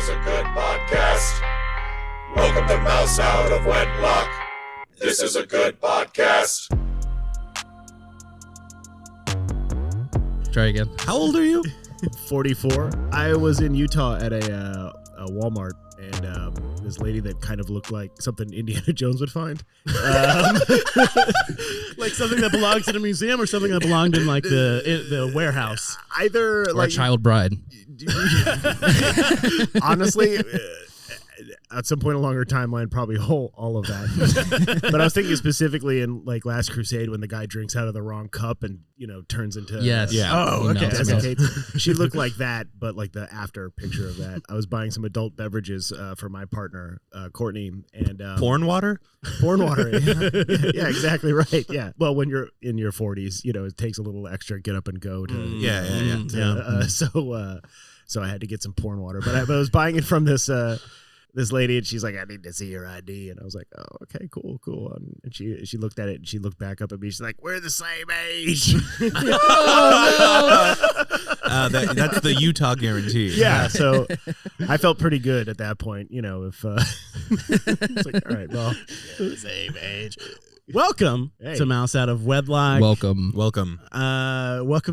is a good podcast. Welcome to Mouse Out of Wedlock. This is a good podcast. Try again. How old are you? 44. I was in Utah at a Walmart, and this lady that kind of looked like something Indiana Jones would find. Like something that belongs in a museum or something that belonged in like the warehouse? Either Or like a child bride. honestly, at some point along her timeline, probably all of that. But I was thinking specifically in like Last Crusade when the guy drinks out of the wrong cup and Yes. Yeah. Oh, okay. desiccates. She looked like that, but like the after picture of that. I was buying some adult beverages for my partner, Courtney, and Porn water? porn water. Yeah, exactly right. Yeah. Well, when you're in your 40s, it takes a little extra get up and go to. So I had to get some porn water, but I was buying it from this lady, and she's like, "I need to see your ID," and I was like, "Oh, okay, cool." And she looked at it, and she looked back up at me. She's like, "We're the same age." That's the Utah guarantee. Yeah, so I felt pretty good at that point. If it's like, all right, well, Same age. Welcome Hey. to Mouse Out of Wedlock. Welcome. Welcome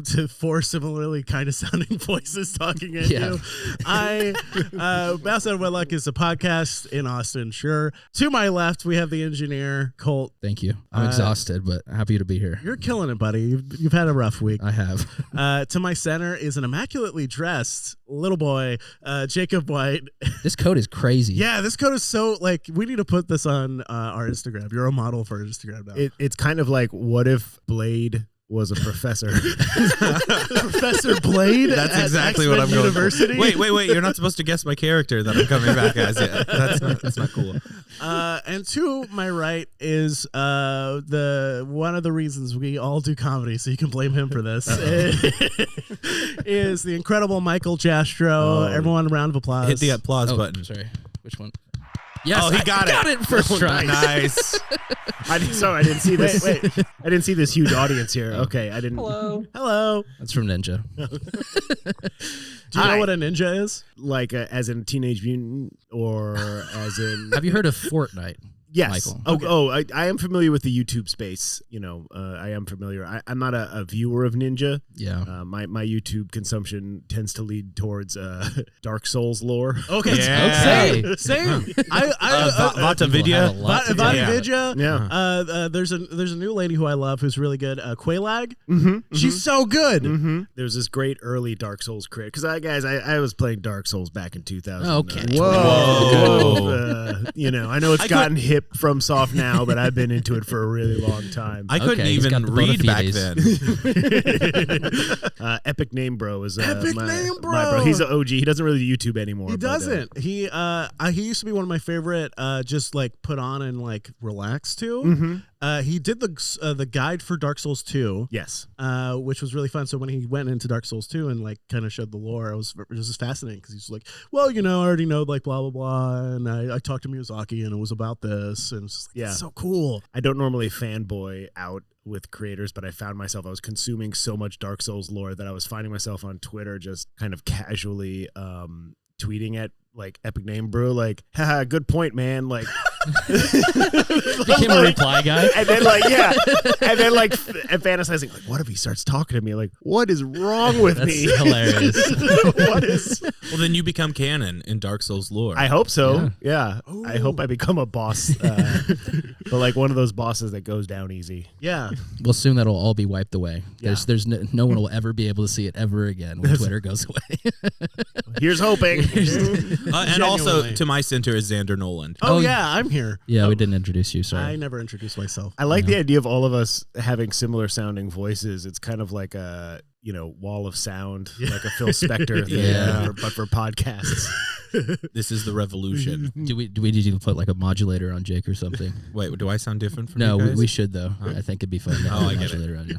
to four similarly kind of sounding voices talking at Yeah. you. Mouse Out of Wedlock is a podcast in Austin, sure. To my left, we have the engineer, Colt. Thank you. I'm exhausted, but happy to be here. You're killing it, buddy. You've had a rough week. I have. To my center is an immaculately dressed little boy, Jakeb White. This code is crazy. Yeah, this code is so, we need to put this on our Instagram. You're a model for Instagram now. it's kind of like, what if Blade was a professor? Professor Blade. That's at exactly X-Men what I'm going University. for. Wait. You're not supposed to guess my character that I'm coming back as yet. That's not cool. And to my right is one of the reasons we all do comedy, so you can blame him for this, is the incredible Michael Jastroch. Everyone, a round of applause. Hit the applause Oh, button. sorry. Which one? Yes, Oh, he got got it. it first try. Nice. I didn't see this. Wait. I didn't see this huge audience here. Okay, I didn't. Hello. That's from Ninja. Do you know what a ninja is? Like as in Teenage Mutant, or as in. Have you heard of Fortnite? Yes. Michael. I am familiar with the YouTube space. I am familiar. I'm not a viewer of Ninja. Yeah. My YouTube consumption tends to lead towards Dark Souls lore. Okay. Yeah. Okay. Same. Vata Vidya. Vata Vidya. Yeah. There's a new lady who I love who's really good. Quaylag. Mm-hmm. She's so good. Mm-hmm. There was this great early Dark Souls creator. Because I was playing Dark Souls back in 2000. Okay. Whoa. I know it's gotten hip from soft now, but I've been into it for a really long time. I couldn't he's got even the read bona back fides. then. Epic Name Bro is Epic my Name Bro. bro. He's an OG. He doesn't really do YouTube anymore. He but, doesn't. He used to be one of my favorite. Just like put on and like relax to. Mm-hmm. He did the guide for Dark Souls 2. Yes. Which was really fun. So when he went into Dark Souls 2 and like kind of showed the lore, it was just fascinating because he's like, well, I already know like blah blah blah, and I talked to Miyazaki and it was about this, and it's just like, it's so cool. I don't normally fanboy out with creators, but I found myself, I was consuming so much Dark Souls lore that I was finding myself on Twitter just kind of casually tweeting at like Epic Name Bro, like, haha, good point, man. Like, Became a reply guy. and then fantasizing, like, what if he starts talking to me? Like, what is wrong with That's me? hilarious. What is? Well, then you become canon in Dark Souls lore. I hope so. Yeah. I hope I become a boss, but like one of those bosses that goes down easy. Yeah. Well, soon that'll all be wiped away. Yeah. There's no one will ever be able to see it ever again when Twitter goes away. Here's hoping. And also Genuinely. to my center is Xander Nolan. Oh, Oh, yeah, I'm here. Yeah, we didn't introduce you. Sorry. I never introduced myself. I like the idea of all of us having similar sounding voices. It's kind of like a wall of sound, like a Phil Spector thing, Yeah. but for podcasts. This is the revolution. Do we need you to put like a modulator on Jake or something? Wait, do I sound different from No, you guys? we should though. I think it'd be fun to have Oh, a I get it. modulator on you.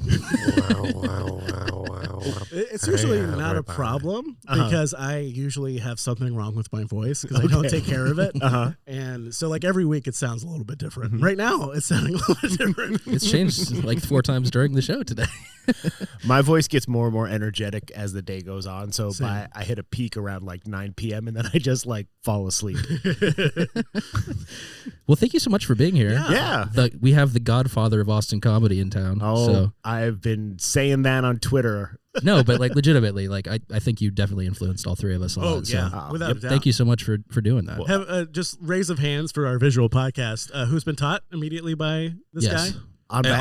It's usually not a problem because I usually have something wrong with my voice because I don't take care of it. And so like every week it sounds a little bit different. Right now it's sounding a little bit different. It's changed like 4 times during the show today. My voice gets more and more energetic as the day goes on. So Same. I hit a peak around like 9 p.m. and then I just like fall asleep. Well, thank you so much for being here. Yeah. We have the godfather of Austin comedy in town. Oh, So. I've been saying that on Twitter. No, but like legitimately, like I think you definitely influenced all three of us a lot. yeah, So. without a doubt. Thank you so much for doing that. Have just raise of hands for our visual podcast. Who's been taught immediately by this Yes. guy?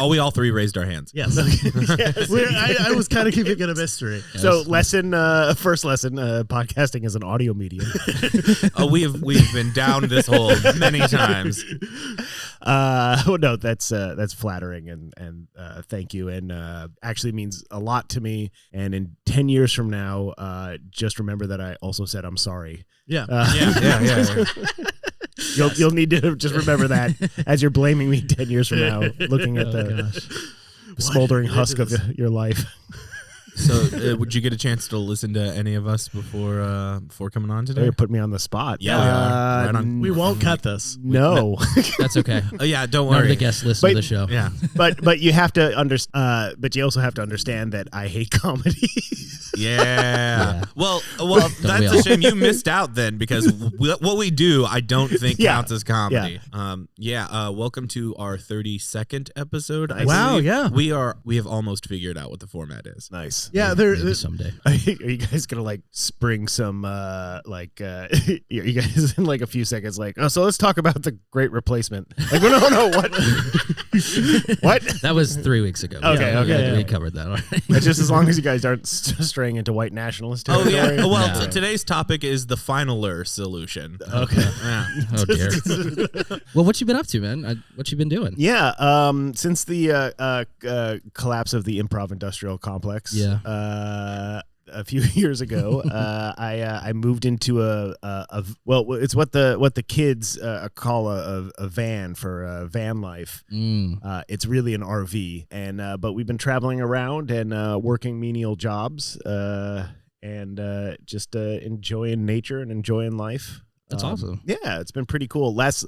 We all three raised our hands. Yes. I was kind of keeping it a mystery. So first lesson, podcasting is an audio medium. We've been down this hole many times. No, that's flattering and thank you, and actually means a lot to me. And in 10 years from now, just remember that I also said I'm sorry. Yeah. Yeah. You'll need to just remember that as you're blaming me 10 years from now, looking at the smoldering husk of your life. So, would you get a chance to listen to any of us before coming on today? They put me on the spot. Yeah, we are. Right on. We won't cut this. No. That's okay. Yeah, don't None of worry. the guests listen to the show. Yeah. But you have to understand. But you also have to understand that I hate comedy. Yeah. Well, that's we a all? shame. You missed out then, because what we do, I don't think Yeah. counts as comedy. Welcome to our 32nd episode. I Wow, believe. yeah. We have almost figured out what the format is. Nice. Yeah, Maybe someday. Are you guys gonna like spring some are you guys in like a few seconds like, oh, so let's talk about the Great Replacement? Like, no, what? What? That was 3 weeks ago. Okay, We covered that already. It's just as long as you guys aren't straying into white nationalist Oh territory. yeah. Well, No. today's topic is the finaler solution. Okay. Yeah. Oh dear. Well, what you been up to, man? What you been doing? Yeah, since the collapse of the improv industrial complex, a few years ago, I moved into it's what the kids call a van for van life. It's really an RV, and but we've been traveling around and working menial jobs and just enjoying nature and enjoying life. That's awesome. Yeah, it's been pretty cool. Last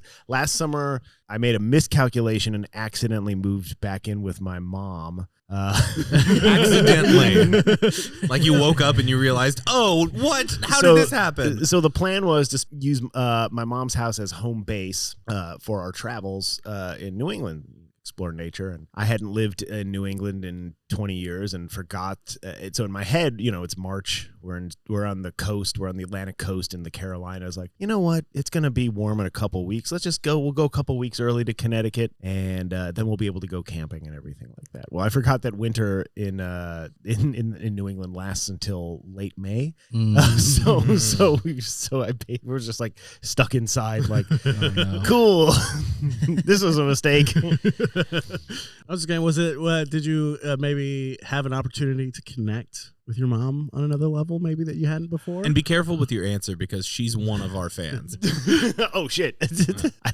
summer, I made a miscalculation and accidentally moved back in with my mom. Accidentally. Like you woke up and you realized, oh, what? How did this happen? So the plan was to use my mom's house as home base for our travels in New England. Explore nature, and I hadn't lived in New England in 20 years and forgot it. So in my head, it's March, we're on the coast, we're on the Atlantic coast in the Carolinas. Like, you know what, it's gonna be warm in a couple weeks, let's just go. We'll go a couple weeks early to Connecticut, and then we'll be able to go camping and everything like that. Well, I forgot that winter in New England lasts until late May. So we were just like stuck inside, like, Oh, no. cool. This was a mistake. I was just going, did you maybe have an opportunity to connect with your mom on another level maybe that you hadn't before? And be careful with your answer, because she's one of our fans. Oh shit. I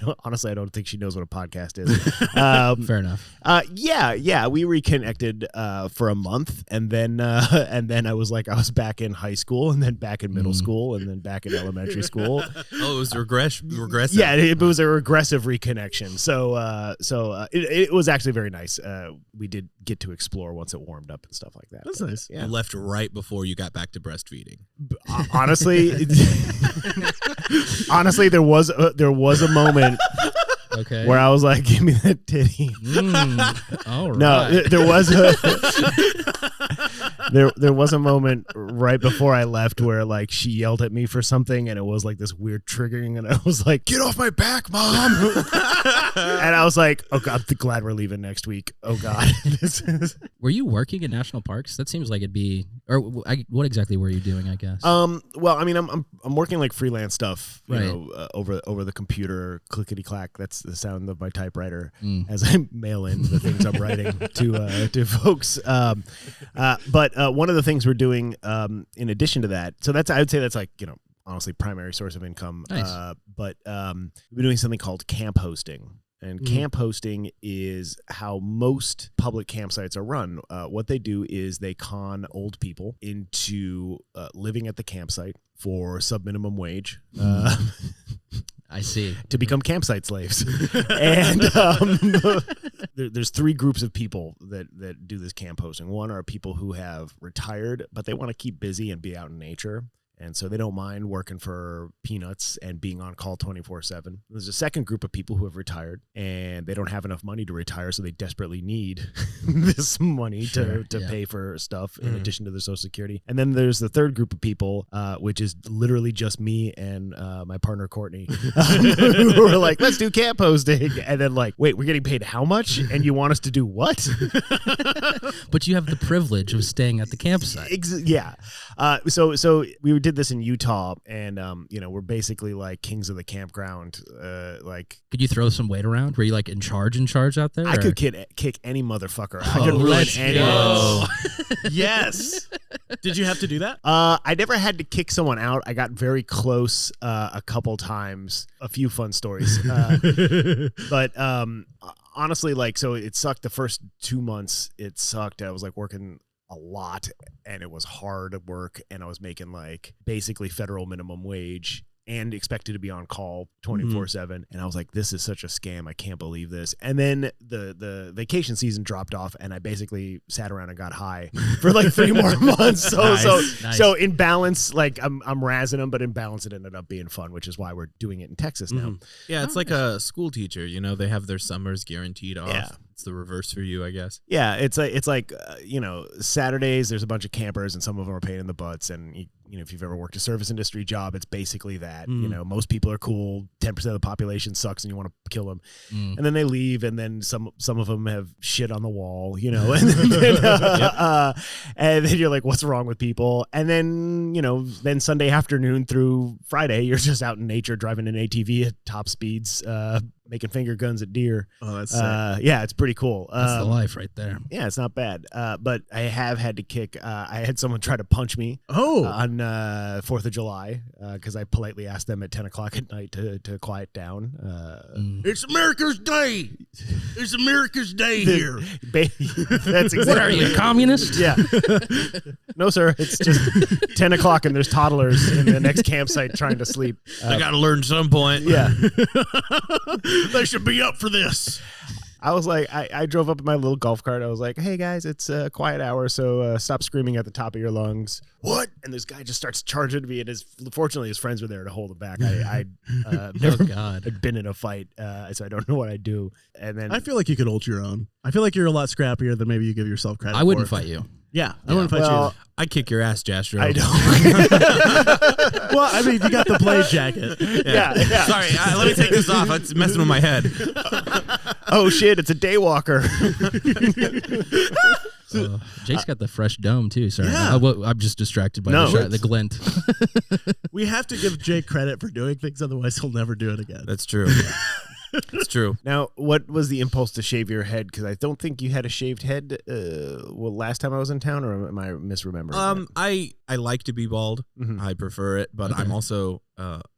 don't think she knows what a podcast is. Fair enough. Yeah, we reconnected for a month, and then I was back in high school, and then back in middle school, and then back in elementary school. Oh, it was regressive. Yeah, it was a regressive reconnection. So it was actually very nice. We did get to explore once it warmed up and stuff like that. That's nice. Yeah. You left right before you got back to breastfeeding. Honestly, there was a moment Okay. where I was like, "Give me that titty." All right. No, there was a moment right before I left where like she yelled at me for something, and it was like this weird triggering, and I was like, "Get off my back, Mom!" And I was like, "Oh God, I'm glad we're leaving next week." Oh God. Were you working in national parks? That seems like it'd be. Or what exactly were you doing? I guess. Well, I mean, I'm working like freelance stuff, you Right. know, over the computer, clickety clack. That's the sound of my typewriter as I mail in the things I'm writing to folks. But one of the things we're doing in addition to that, so I would say that's like, honestly, primary source of income. Nice. But we're doing something called camp hosting. And camp hosting is how most public campsites are run. What they do is they con old people into living at the campsite for sub-minimum wage. I see. To become campsite slaves. And there's three groups of people that do this camp hosting. One are people who have retired, but they want to keep busy and be out in nature. And so they don't mind working for peanuts and being on call 24/7. There's a second group of people who have retired and they don't have enough money to retire, so they desperately need this money to pay for stuff in addition to their Social Security. And then there's the third group of people, which is literally just me and my partner Courtney, who are like, let's do camp hosting. And then like, wait, we're getting paid how much? And you want us to do what? But you have the privilege of staying at the campsite. Yeah. So we did this in Utah, and we're basically like kings of the campground. Could you throw some weight around? Were you like in charge out there? I could kick any motherfucker. I could ruin anyone. Yes. Did you have to do that? I never had to kick someone out. I got very close a couple times. A few fun stories. But honestly, so it sucked the first 2 months. It sucked. I was like working a lot and it was hard work, and I was making like basically federal minimum wage and expected to be on call 24/7. And I was like, this is such a scam. I can't believe this. And then the vacation season dropped off, and I basically sat around and got high for like 3 more months. So in balance, like I'm razzing them, but in balance it ended up being fun, which is why we're doing it in Texas now. Yeah, it's like a school teacher. They have their summers guaranteed off. Yeah. It's the reverse for you, I guess. Yeah, it's like Saturdays there's a bunch of campers and some of them are pain in the butts, and if you've ever worked a service industry job, it's basically that. Most people are cool, 10% of the population sucks and you want to kill them. And then they leave, and then some of them have shit on the wall, and then you're like, what's wrong with people? And then then Sunday afternoon through Friday you're just out in nature driving an ATV at top speeds, making finger guns at deer. Oh, that's sick. Yeah, it's pretty cool. That's the life right there. Yeah, it's not bad. But I have had to kick. I had someone try to punch me on 4th of July because I politely asked them at 10 o'clock at night to quiet down. It's America's Day. It's America's Day here. That's exactly. What are you, a communist? Yeah. No, sir. It's just 10 o'clock and there's toddlers in the next campsite trying to sleep. They got to learn some point. Yeah. They should be up for this. I was like, I drove up in my little golf cart. I was like, hey, guys, it's a quiet hour, so stop screaming at the top of your lungs. What? And this guy just starts charging me, and fortunately his friends were there to hold him back. I never had been in a fight, so I don't know what I'd do. And then I feel like you could hold your own. I feel like you're a lot scrappier than maybe you give yourself credit I wouldn't for. fight you. Yeah, I wouldn't fight you. I'd kick your ass, Jastroch. I don't. Well, I mean, you got the blade jacket. Yeah. Sorry, let me take this off. It's messing with my head. Oh, shit, it's a daywalker. Jake's got the fresh dome, too. Sorry. Yeah. I'm just distracted by the glint. We have to give Jake credit for doing things, otherwise he'll never do it again. That's true. It's true. Now, what was the impulse to shave your head? Because I don't think you had a shaved head last time I was in town, or am I misremembering? I like to be bald. I prefer it, but I'm also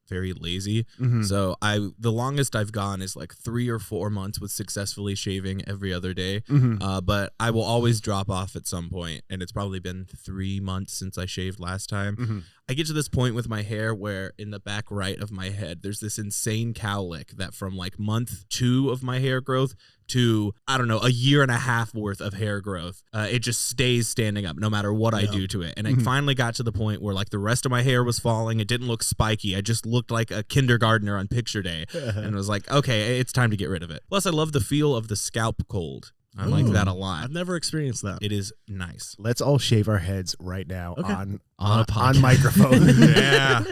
very lazy. So the longest I've gone is like 3 or 4 months with successfully shaving every other day. But I will always drop off at some point, and it's probably been 3 months since I shaved last time. I get to this point with my hair where in the back right of my head, there's this insane cowlick that from like month 2 of my hair growth to, I don't know, a year and a half worth of hair growth, it just stays standing up no matter what I do to it. And it finally got to the point where like the rest of my hair was falling. It didn't look spiky. I just looked like a kindergartner on picture day. And it was like, okay, it's time to get rid of it. Plus, I love the feel of the scalp cold. I like that a lot. I've never experienced that. It is nice. Let's all shave our heads right now on podcast. microphone. Yeah.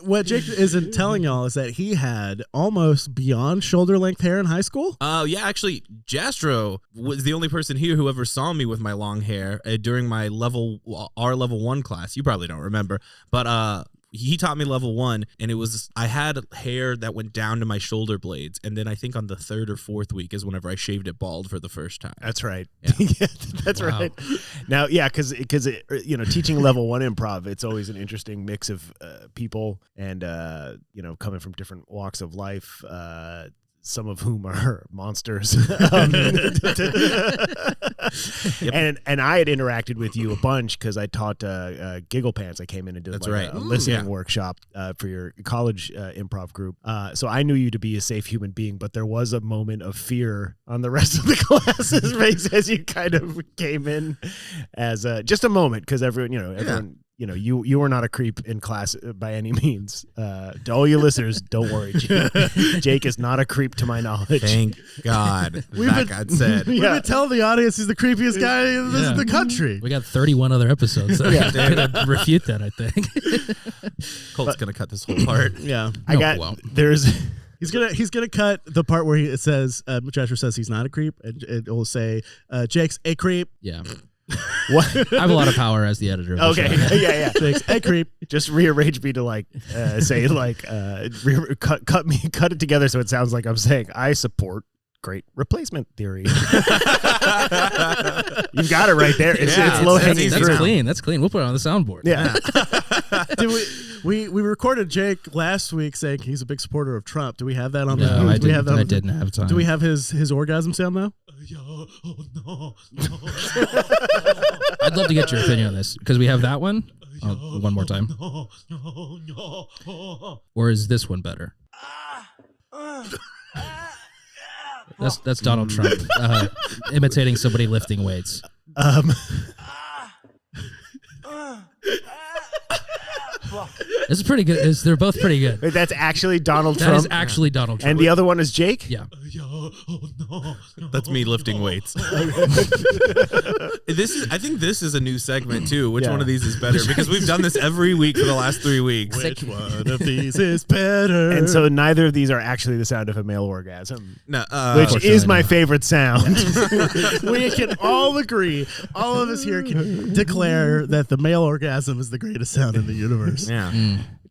What Jake isn't telling y'all is that he had almost beyond shoulder length hair in high school. Yeah, actually, Jastroch was the only person here who ever saw me with my long hair during my level 1 class. You probably don't remember, but he taught me level 1, and I had hair that went down to my shoulder blades, and then I think on the 3rd or 4th week is whenever I shaved it bald for the first time. That's right. Yeah. That's right. Now, yeah, because teaching level 1 improv, it's always an interesting mix of people, and coming from different walks of life. some of whom are monsters. And I had interacted with you a bunch because I taught Giggle Pants. I came in and did a listening workshop for your college improv group. So I knew you to be a safe human being, but there was a moment of fear on the rest of the class's face as you kind of came in as just a moment, because everyone. You were not a creep in class by any means. To all you listeners, don't worry. Jake is not a creep to my knowledge. Thank God. That got said. We've been telling the audience he's the creepiest guy in the country. We got 31 other episodes. So I'm gonna refute that, I think. Colt's gonna cut this whole part. Yeah, there's. He's gonna cut the part where it says Jastroch says he's not a creep, and it will say Jake's a creep. Yeah. What? I have a lot of power as the editor. Of the show. Yeah. Jake's a creep. Just rearrange me to say cut it together so it sounds like I'm saying I support great replacement theory. You've got it right there. It's low hanging fruit. That's clean. That's clean. We'll put it on the soundboard. Yeah. We recorded Jake last week saying he's a big supporter of Trump. Do we have that on the? No, I didn't have time. Do we have his orgasm sound though? No. I'd love to get your opinion on this because we have that one. One more time. No. Or is this one better? That's Donald Trump imitating somebody lifting weights. This is pretty good. They're both pretty good. Wait, that's actually Donald Trump? That is actually Donald Trump. And the other one is Jake? Yeah. That's me lifting weights. I think this is a new segment too. Which one of these is better? Because we've done this every week for the last 3 weeks. Which one of these is better? And so neither of these are actually the sound of a male orgasm. No, which is my favorite sound. We can all agree, all of us here can declare that the male orgasm is the greatest sound in the universe. Yeah.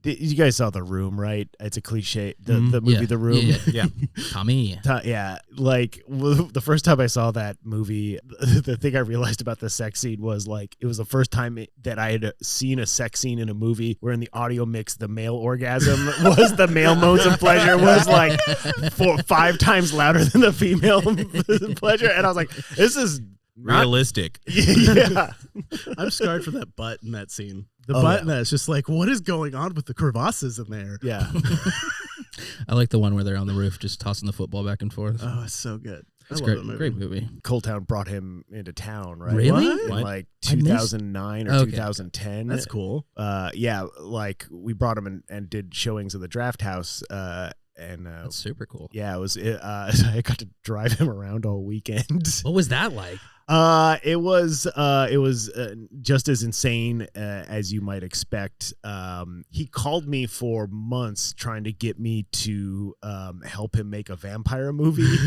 You guys saw The Room, right? It's a cliche. The movie The Room. Yeah. Tommy. Yeah. Like the first time I saw that movie, the thing I realized about the sex scene was it was the first time that I had seen a sex scene in a movie where in the audio mix, the male orgasm was the male moans of pleasure was 5 times louder than the female pleasure. And I was like, this is realistic. Yeah. I'm scarred for that butt in that scene. The butt in that is just what is going on with the crevasses in there? Yeah. I like the one where they're on the roof just tossing the football back and forth. Oh, it's so good. It's great. Great movie. Cold Town brought him into town, right? Really? In 2009 or 2010. That's cool. Yeah, we brought him and did showings of the Draft House. And that's super cool. Yeah, it was. I got to drive him around all weekend. What was that like? It was just as insane as you might expect. He called me for months trying to get me to help him make a vampire movie.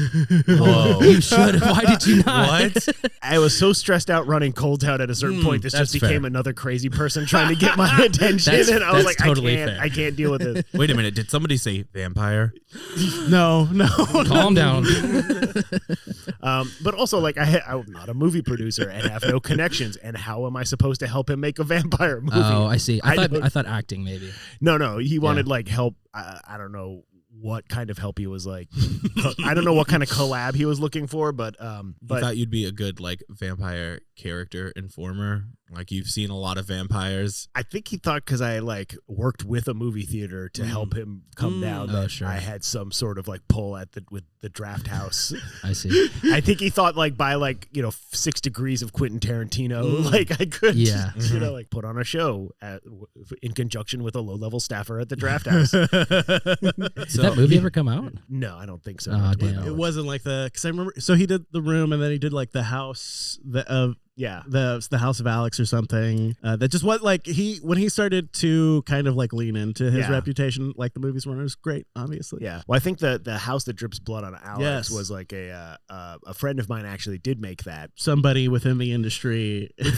Whoa! You should. Why did you not? What? I was so stressed out running Cold Town at a certain point. This just became another crazy person trying to get my attention, and I was like, totally I can't deal with this. Wait a minute. Did somebody say vampire? No. Calm down. But also, I'm not a movie producer and have no connections, and how am I supposed to help him make a vampire movie? Oh, I see. I thought acting maybe. No. He wanted help. I don't know what kind of help he was I don't know what kind of collab he was looking for, but I thought you'd be a good vampire character informer. You've seen a lot of vampires. I think he thought because I worked with a movie theater to help him come down that sure. I had some sort of pull at with the Draft House. I see. I think he thought by 6 Degrees of Quentin Tarantino, I could put on a show in conjunction with a low-level staffer at the Draft House. Did that movie ever come out? No, I don't think so. Oh, damn. It wasn't because I remember. So he did The Room, and then he did the house the House of Alex or something. That just what when he started to kind of lean into his reputation, the movies weren't as great, obviously. Yeah. Well, I think the House That Drips Blood on Alex was a friend of mine actually did make that. Somebody within the industry. But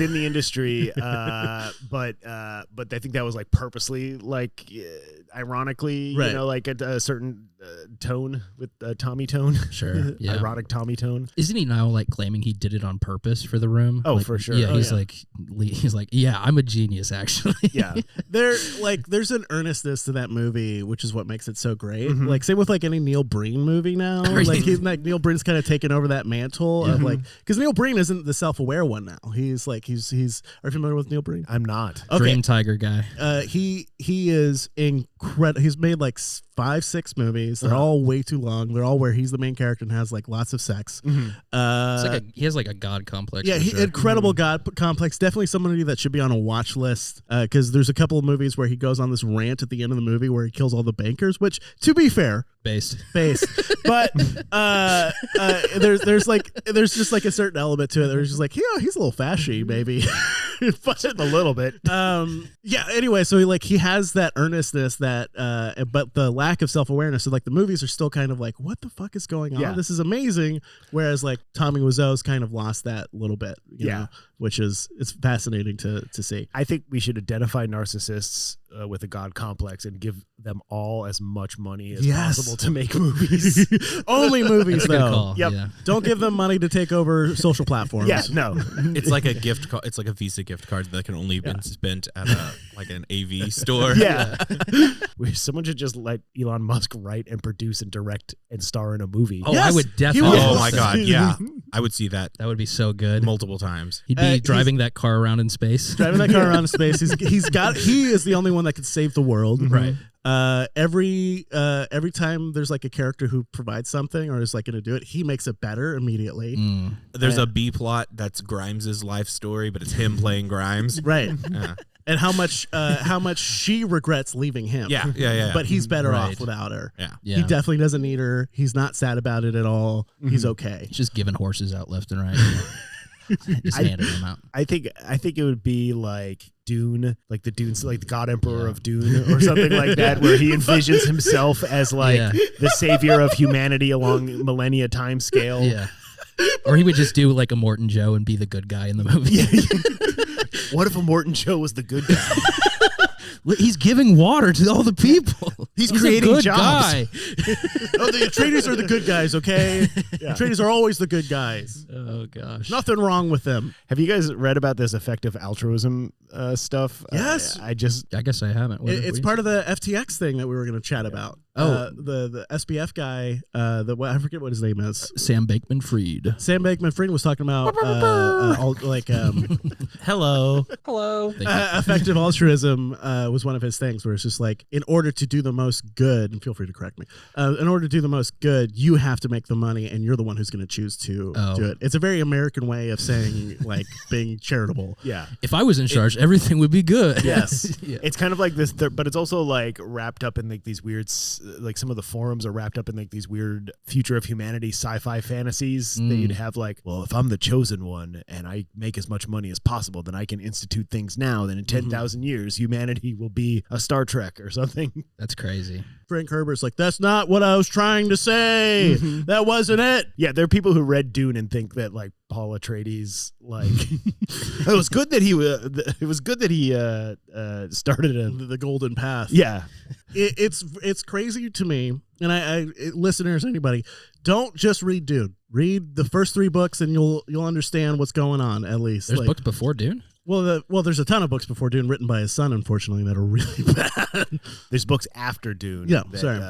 I think that was purposely ironically, right. At a certain tone with Tommy Tone. Sure. Yeah. Ironic Tommy Tone. Isn't he now like claiming he did it on purpose for the room? Oh, like, for sure. Yeah, Oh, he's like, yeah, I'm a genius actually. Yeah. There's an earnestness to that movie, which is what makes it so great. Like same with like any Neil Breen movie now. Like Neil Breen's kind of taken over that mantle of like, because Neil Breen isn't the self-aware one now. He's are you familiar with Neil Breen? I'm not. Okay. Dream Tiger guy. He is incredible. He's made like 5-6 movies. They're all way too long. They're all where he's the main character and has like lots of sex. He has like a god complex. Yeah, for sure. incredible god complex. Definitely somebody that should be on a watch list, because there's a couple of movies where he goes on this rant at the end of the movie where he kills all the bankers, which, to be fair, based. But there's just like a certain element to it. There's just like, yeah, he's a little fashy, maybe. But a little bit. Yeah. Anyway, so he has that earnestness that, but the lack of self-awareness. So like the movies are still kind of like, what the fuck is going on? Yeah. This is amazing. Whereas like Tommy Wiseau's kind of lost that a little bit. You know, which is it's fascinating to see. I think we should identify narcissists with a god complex and give them all as much money as possible to make movies. Only movies, That's a good though. call. Yep. Yeah. Don't give them money to take over social platforms. Yeah, no. It's like a gift card. It's like a Visa gift card that can only be spent at like an AV store. Yeah. Someone should just let Elon Musk write and produce and direct and star in a movie. Oh, Yes, I would he definitely. would. Oh my god, yeah. I would see that That would be so good. multiple times. He'd be driving that car around in space. Driving that car around in space. He is the only one that can save the world. Right. Every time there's like a character who provides something or is like going to do it, he makes it better immediately. There's a B plot that's Grimes' life story, but it's him playing Grimes. Right. Yeah. And how much she regrets leaving him. Yeah. But he's better Right. off without her. Yeah. Yeah. He definitely doesn't need her. He's not sad about it at all. He's okay. He's just giving horses out left and right. Just handing them out. I think it would be like Dune, like the God Emperor of Dune or something like that, where he envisions himself as like the savior of humanity along millennia time scale. Yeah. Or he would just do like a Morton Joe and be the good guy in the movie. What if a Morton Joe was the good guy? He's giving water to all the people. He's a creating good jobs. guy. Oh, the Atreides are the good guys, okay? The Atreides are always the good guys. Oh gosh. Nothing wrong with them. Have you guys read about this effective altruism stuff? Yes. I guess I haven't. It's part of the FTX thing that we were going to chat about. Oh. The SBF guy, I forget what his name is. Sam Bankman-Fried. Sam Bankman-Fried was talking about Hello. effective altruism was one of his things where it's just like, in order to do the most good, and feel free to correct me, in order to do the most good, you have to make the money and you're the one who's going to choose to do it. It's a very American way of saying like being charitable. Yeah. If I was in charge, everything would be good. Yes. Yeah. It's kind of like this, but it's also like wrapped up in like these weird, like some of the forums are wrapped up in like these weird future of humanity sci-fi fantasies that you'd have like, well, if I'm the chosen one and I make as much money as possible, then I can institute things now. Then in 10,000 years, humanity will be a Star Trek or something. That's crazy. Frank Herbert's like, that's not what I was trying to say. That wasn't it. Yeah, there are people who read Dune and think that like Paul Atreides, like it was good that he started The golden path. Yeah. It's crazy to me, and I listeners, anybody, don't just read Dune. Read the first 3 books, and you'll understand what's going on. At least There's books before Dune. Well, there's a ton of books before Dune written by his son, unfortunately, that are really bad. There's books after Dune. Yeah, that, sorry.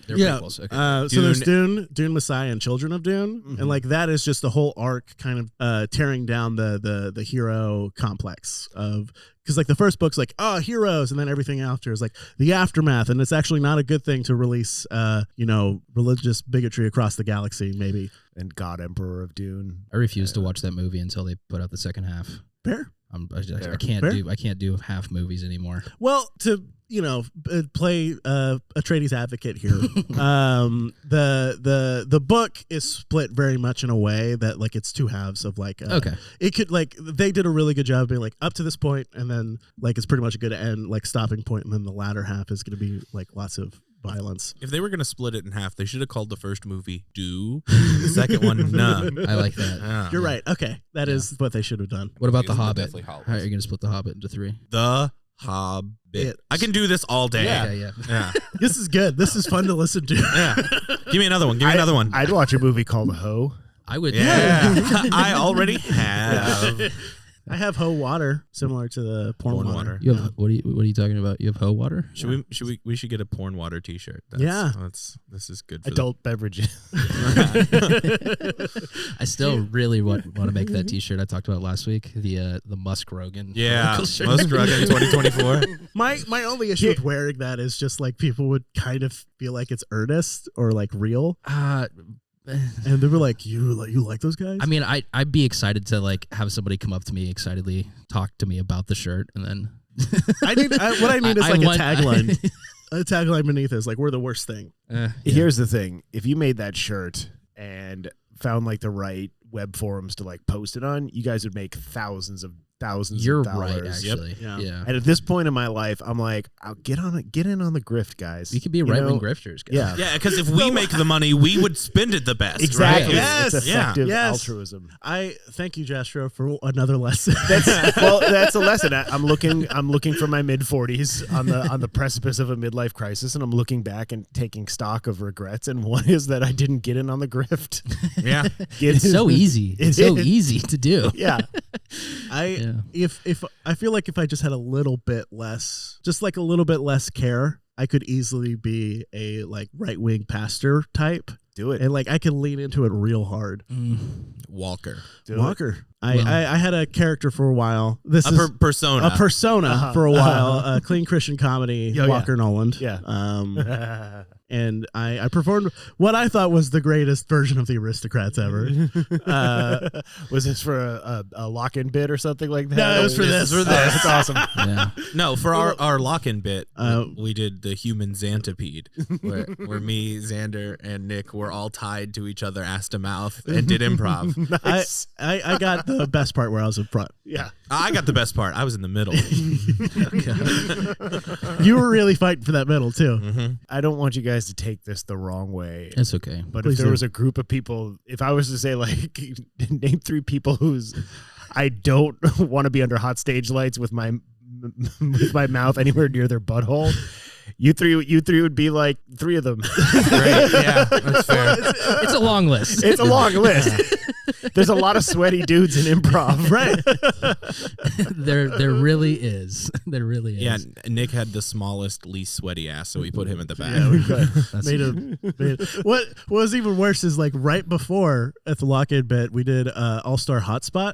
They're Yeah. prequels. Okay. So there's Dune, Messiah, and Children of Dune, and like that is just the whole arc, kind of tearing down the hero complex of. Because like the first book's like, oh, heroes, and then everything after is like the aftermath, and it's actually not a good thing to release, religious bigotry across the galaxy, maybe. And God Emperor of Dune. I refuse to watch that movie until they put out the second half. Fair. I can't do half movies anymore. Well, to play Atreides advocate here, the book is split very much in a way that like it's 2 halves of like it could like they did a really good job of being like up to this point, and then like it's pretty much a good end like stopping point, and then the latter half is going to be like lots of violence. If they were going to split it in half, they should have called the first movie Do, the second one Nah. I like that. You're right. Okay, that is what they should have done. What about The Because Hobbit? definitely How are Hollows. you going to split The Hobbit into 3? The Hobbit. I can do this all day. Yeah. This is good. This is fun to listen to. Yeah. Give me another one. Give me another one. I'd watch a movie called Ho. I would. Yeah. I already have. I have hoe water, similar to the porn water. You have what are you talking about? You have hoe water? We should get a porn water T-shirt. This is good for adult beverages. I still really want to make that T-shirt I talked about last week. The Musk Rogan. Yeah, Musk Rogan 2024. My only issue with wearing that is just like people would kind of feel like it's earnest or like real. And they were like, you like those guys? I mean, I'd be excited to like have somebody come up to me excitedly talk to me about the shirt, and then what I need is like a tagline. A tagline beneath is like, we're the worst thing. Here's the thing: if you made that shirt and found like the right web forums to like post it on, you guys would make thousands of You're dollars. right, actually. Yep. Yeah. And at this point in my life, I'm like, I'll get in on the grift, guys. We could be right-wing grifters, guys. Yeah. Yeah, because if we make the money, we would spend it the best. Exactly. Right? Yes. It's effective Yes. altruism. I thank you, Jastroch, for another lesson. That's a lesson. I'm looking for my mid-40s on the precipice of a midlife crisis, and I'm looking back and taking stock of regrets. And one is that I didn't get in on the grift. Yeah, It's so easy. It's so easy to do. Yeah. If I feel like if I just had a little bit less, just like a little bit less care, I could easily be a like right-wing pastor type. Do it. And like I can lean into it real hard. Walker. Walker. I had a character for a while. This is persona. a persona for a while. Clean Christian comedy. Walker Noland. Yeah. And I performed what I thought was the greatest version of the Aristocrats ever. Was this for a lock-in bit or something like that? No, it was for this. That's awesome. Yeah. No, for our lock-in bit, we did the human Xantipede, where me, Xander, and Nick were all tied to each other ass to mouth and did improv. Nice. I got the best part where I was in front. Yeah. I got the best part. I was in the middle. You were really fighting for that middle too. Mm-hmm. I don't want you guys to take this the wrong way. It's okay. But Please if there do. was a group of people, if I was to say like name 3 people I don't want to be under hot stage lights with my mouth anywhere near their butthole, you three would be like 3 of them. Great. Yeah, that's fair. It's a long list. It's a long list. There's a lot of sweaty dudes in improv, right? There really is. There really is. Yeah, Nick had the smallest, least sweaty ass, so we put him at the back. What was even worse is like right before at the lock-in bit, we did All-Star Hotspot,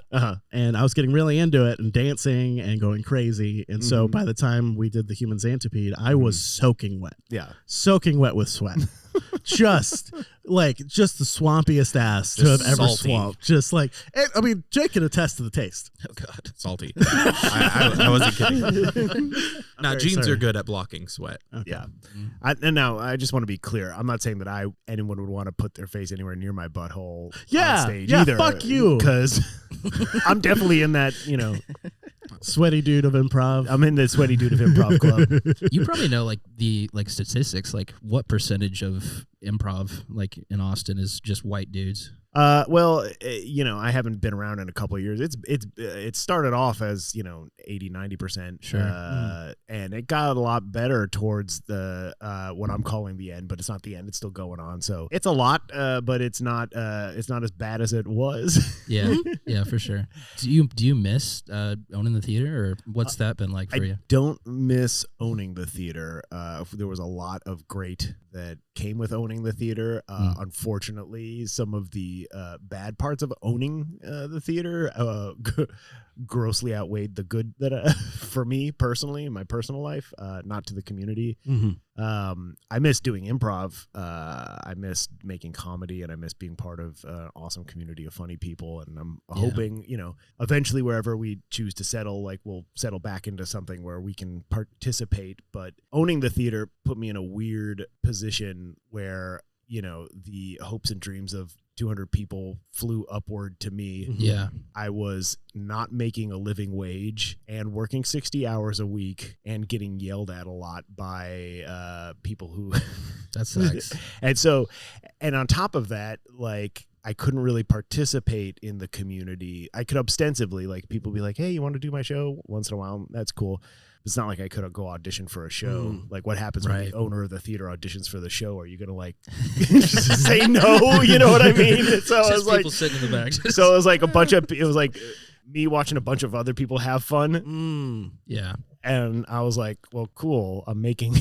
and I was getting really into it and dancing and going crazy. And so by the time we did the Human Xantipede, I was soaking wet. Yeah. Soaking wet with sweat. just the swampiest ass to have ever salty. swamped. Just like, I mean, Jake can attest to the taste. Oh God, salty. I wasn't kidding. Now jeans are good at blocking sweat. Okay. Yeah. And now I just want to be clear. I'm not saying that anyone would want to put their face anywhere near my butthole on stage either. Fuck you. Because I'm definitely in that, Sweaty dude of improv. I'm in the sweaty dude of improv club. You probably know like the statistics, like what percentage of improv like in Austin is just white dudes? Well, I haven't been around in a couple of years. It started off as 80-90%, Sure. And it got a lot better towards the what I'm calling the end, but it's not the end. It's still going on. So it's a lot, but it's not as bad as it was. Yeah, for sure. Do you miss owning the theater, or what's that been like for you? I don't miss owning the theater. There was a lot of great that came with owning the theater. Unfortunately, some of the bad parts of owning the theater grossly outweighed the good that for me personally in my personal life, not to the community. I miss doing improv. I miss making comedy, and I miss being part of an awesome community of funny people. And I'm hoping, eventually wherever we choose to settle, like we'll settle back into something where we can participate. But owning the theater put me in a weird position where, the hopes and dreams of 200 people flew upward to me. Yeah. I was not making a living wage and working 60 hours a week and getting yelled at a lot by people who That sucks. and on top of that, like I couldn't really participate in the community. I could ostensibly, like, people be like, hey, you want to do my show once in a while? That's cool. It's not like I could go audition for a show. Like, what happens when the owner of the theater auditions for the show? Are you gonna like say no? You know what I mean? So I was like, sitting in the back. so it was like it was like me watching a bunch of other people have fun. Yeah, and I was like, well, cool. I'm making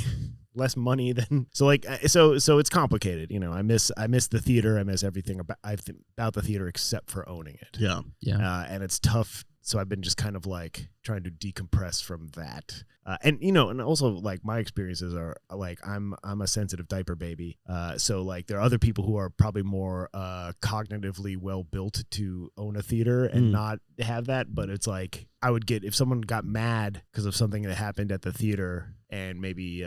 less money than so it's complicated. You know, I miss the theater. I miss everything about the theater except for owning it. Yeah. And it's tough. So I've been just kind of like trying to decompress from that. And, you know, and also like my experiences are like, I'm a sensitive diaper baby. So like there are other people who are probably more cognitively well built to own a theater and not have that. But it's like, I would get, if someone got mad because of something that happened at the theater and maybe,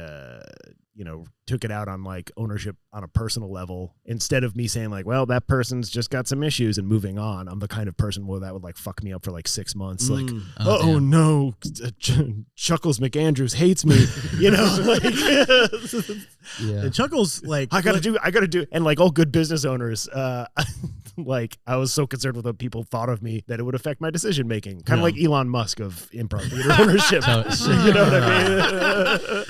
you know, took it out on like ownership on a personal level, instead of me saying like, well, that person's just got some issues and moving on. I'm the kind of person where that would like fuck me up for like 6 months. Like, oh no, Chuckles McAndrews hates me, you know, like, And Chuckles, like, I gotta do. And like all good business owners, like I was so concerned with what people thought of me that it would affect my decision making. Kind of like Elon Musk of improv theater ownership. You know what I mean?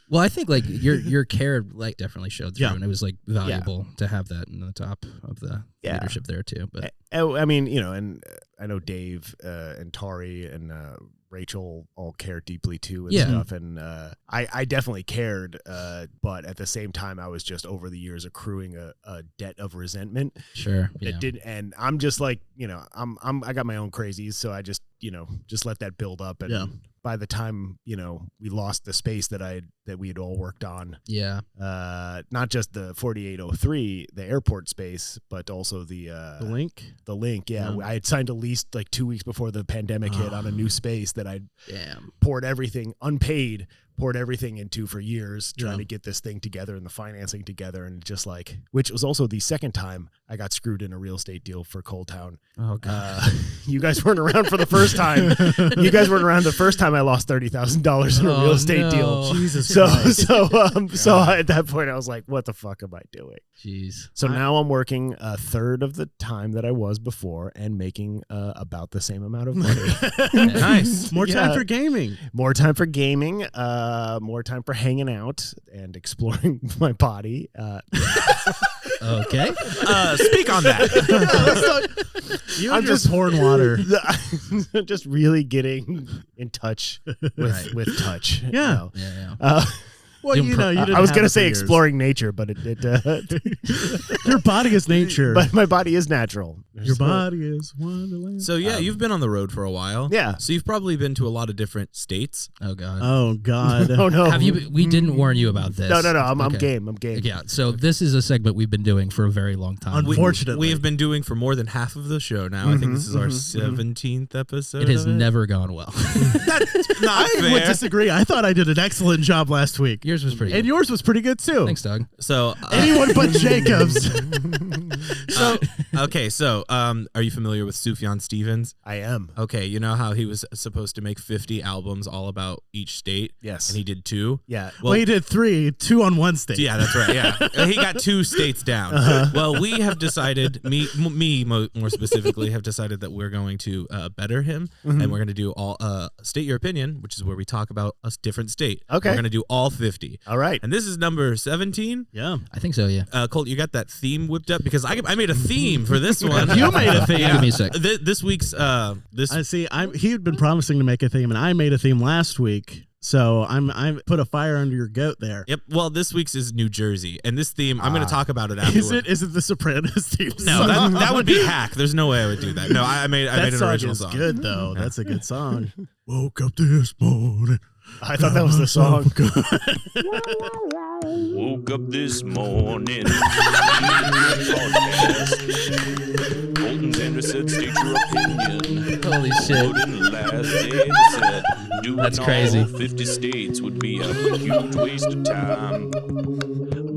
Well, I think like your care like definitely showed through, and it was like valuable to have that in the top of the leadership there too. But I mean, you know, and I know Dave and Tari and Rachel all care deeply too and stuff, and I definitely cared, but at the same time, I was just over the years accruing a debt of resentment. Sure, it did, and I'm just like, you know, I got my own crazies, so I just, you know, just let that build up, and by the time, you know, we lost the space that we had all worked on, not just the 4803, the airport space, but also the link. I had signed a lease like 2 weeks before the pandemic hit on a new space that I poured everything unpaid, poured everything into for years trying to get this thing together and the financing together, and just like, which was also the second time I got screwed in a real estate deal for Cold Town. Oh god. You guys weren't around for the first time. You guys weren't around the first time I lost $30,000 in a real estate deal. Jesus. So at that point I was like, what the fuck am I doing? Jeez. So now I'm working a third of the time that I was before and making about the same amount of money. Nice. More time for gaming. More time for gaming. More time for hanging out and exploring my body. Okay. Speak on that. I'm just pouring water. Just really getting in touch with touch. Yeah. You know? Yeah. Well, you know, you didn't I was have going to it for say years. exploring nature, but Your body is nature. But my body is natural. Your body is wonderland. So yeah, you've been on the road for a while. Yeah. So you've probably been to a lot of different states. Oh god. Oh god. Oh no. Have you? We didn't warn you about this. No. I'm game. I'm game. Yeah. So this is a segment we've been doing for a very long time. Unfortunately, we have been doing for more than half of the show now. I think this is our 17th episode. It has never gone well. That's not I fair. would disagree. I thought I did an excellent job last week. Yours was pretty. And yours was pretty good too. Thanks, Doug. So anyone but Jakeb's. So are you familiar with Sufjan Stevens? I am. Okay, you know how he was supposed to make 50 albums all about each state? Yes. And he did 2? Yeah. Well, he did 3, 2 on one state. Yeah, that's right. Yeah. He got 2 states down. Well, we have decided, me more specifically, have decided that we're going to better him, and we're going to do all State Your Opinion, which is where we talk about a different state. Okay. We're going to do all 50. All right. And this is number 17. Yeah. I think so. Yeah. Colt, you got that theme whipped up? Because I made a theme for this one. You made a theme. Give me a sec. This week's I see. He had been promising to make a theme, and I made a theme last week. So I put a fire under your goat there. Yep. Well, this week's is New Jersey, and this theme I'm going to talk about it afterwards. Is it the Sopranos theme? No, that would be hack. There's no way I would do that. No, I made an original song. Good though. That's a good song. Woke up this morning. I thought that was the song. Woke up this morning. Colton Sanders said, state your opinion. Holy shit. Last day they said, doing That's crazy. all 50 states would be a huge waste of time.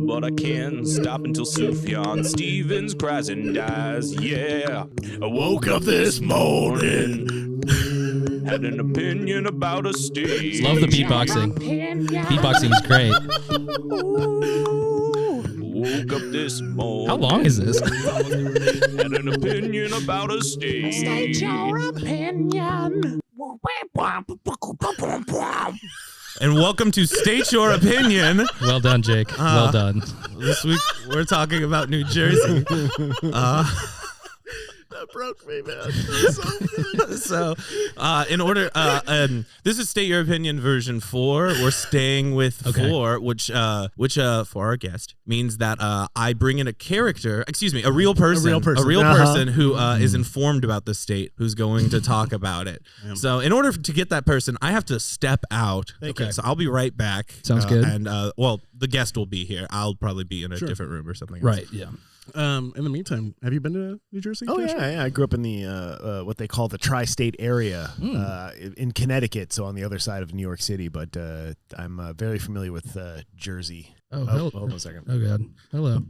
But I can't stop until Sufjan Stevens cries and dies. Yeah. I woke up this morning. Had an opinion about a state. Love the beatboxing. Beatboxing is great. woke up this morning. How long is this? Had an opinion about a state. State your opinion. And welcome to State Your Opinion. Well done, Jake. Well done. This week we're talking about New Jersey. That broke me, man. That was so good. In order, this is State Your Opinion version 4. We're staying with 4, which for our guest means that I bring in a real person who is informed about the state, who's going to talk about it. So in order to get that person, I have to step out. So I'll be right back. Sounds good. And the guest will be here. I'll probably be in a different room or something. Right. Yeah. In the meantime, have you been to New Jersey? Oh Josh? yeah. I grew up in the what they call the tri-state area in Connecticut, so on the other side of New York City. But I'm very familiar with Jersey. Hold on a second. Oh God. Hello.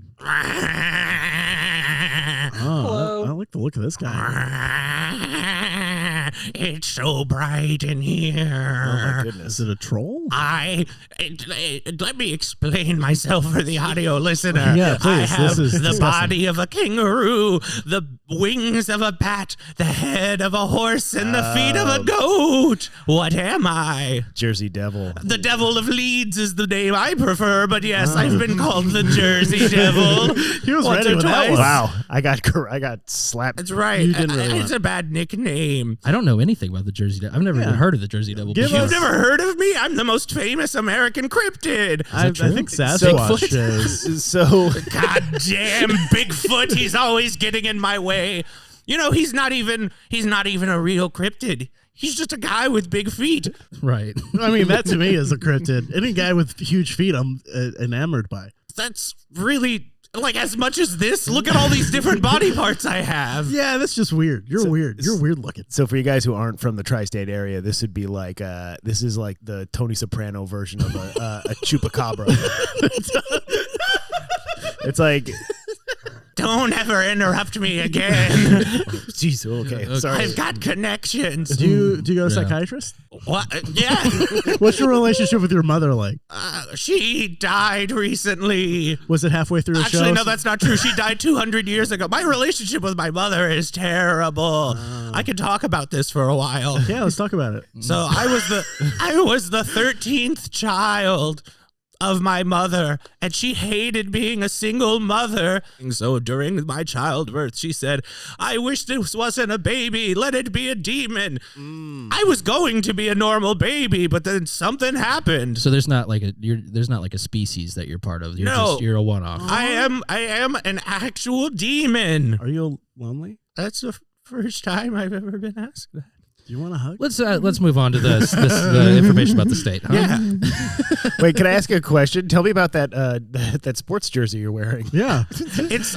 I like the look of this guy. It's so bright in here. Oh my goodness! Is it a troll? Let me explain myself for the audio listener. Yeah, please. I have This is the disgusting. body of a kangaroo, the wings of a bat, the head of a horse, and the feet of a goat. What am I? Jersey Devil. The Devil of Leeds is the name I prefer, but yes, I've been called the Jersey Devil. He was once ready or with that twice. one. Wow, I got slapped. That's right. You didn't really It's a bad nickname. I don't know anything about the Jersey Devil. I've never even heard of the Jersey Devil. Give before. us- You've never heard of me? I'm the most famous American cryptid. I think Sasquatch is. So God damn Bigfoot, he's always getting in my way. You know, he's not even a real cryptid. He's just a guy with big feet. Right. I mean, that to me is a cryptid. Any guy with huge feet, I'm enamored by. That's really like as much as this. Look at all these different body parts I have. Yeah, that's just weird. You're weird. You're weird looking. So for you guys who aren't from the tri-state area, this would be like this is like the Tony Soprano version of a chupacabra. It's like, Don't ever interrupt me again. jeez, okay, sorry. I've got connections. Do you go to a psychiatrist? What? Yeah. What's your relationship with your mother like? She died recently. Was it halfway through a show? Actually, no, that's not true. She died 200 years ago. My relationship with my mother is terrible. I could talk about this for a while. Yeah, let's talk about it. So I was the 13th child of my mother, and she hated being a single mother. So during my childbirth, she said, "I wish this wasn't a baby. Let it be a demon." I was going to be a normal baby, but then something happened. So there's not like a species that you're part of. You're a one-off. I am an actual demon. Are you lonely? That's the first time I've ever been asked that. Do you want a hug? Let's move on to the information about the state. Huh? Yeah. Wait, can I ask you a question? Tell me about that sports jersey you're wearing. Yeah. It's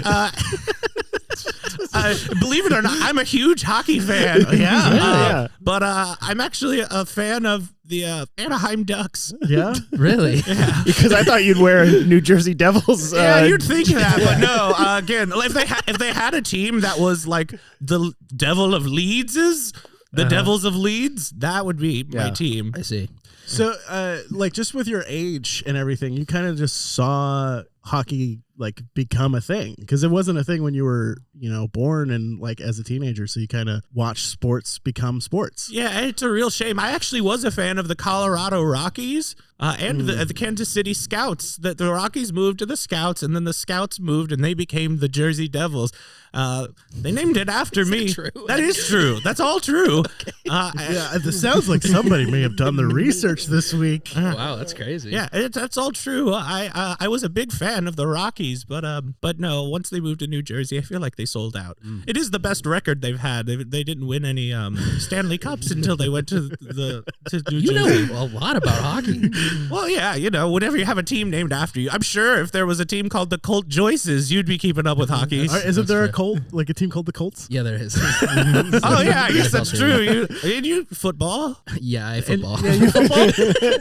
believe it or not, I'm a huge hockey fan. Yeah. But I'm actually a fan of the Anaheim Ducks. Yeah. Really? Because I thought you'd wear a New Jersey Devils. Yeah, you'd think that, but no. Again, if they had a team that was like the Devil of Leeds Devils of Leeds, that would be my team. I see. So, like, just with your age and everything, you kind of just saw hockey like become a thing, because it wasn't a thing when you were, born and like as a teenager. So you kind of watched sports become sports. Yeah, it's a real shame. I actually was a fan of the Colorado Rockies and the Kansas City Scouts. The Rockies moved to the Scouts, and then the Scouts moved, and they became the Jersey Devils. They named it after me. true? That is true. That's all true. Yeah, it sounds like somebody may have done the research this week. Wow, that's crazy. Yeah, that's all true. I was a big fan of the Rockies, but no, once they moved to New Jersey, I feel like they sold out. It is the best record they've had. They didn't win any Stanley Cups until they went to New Jersey. You know a lot about hockey. Well, yeah, whenever you have a team named after you, I'm sure if there was a team called the Colt Joyces, you'd be keeping up with hockey. Isn't there a Colt, like a team called the Colts? Yeah, there is. Oh yeah, I guess that's true. You football? Yeah, I football. Yeah, you football?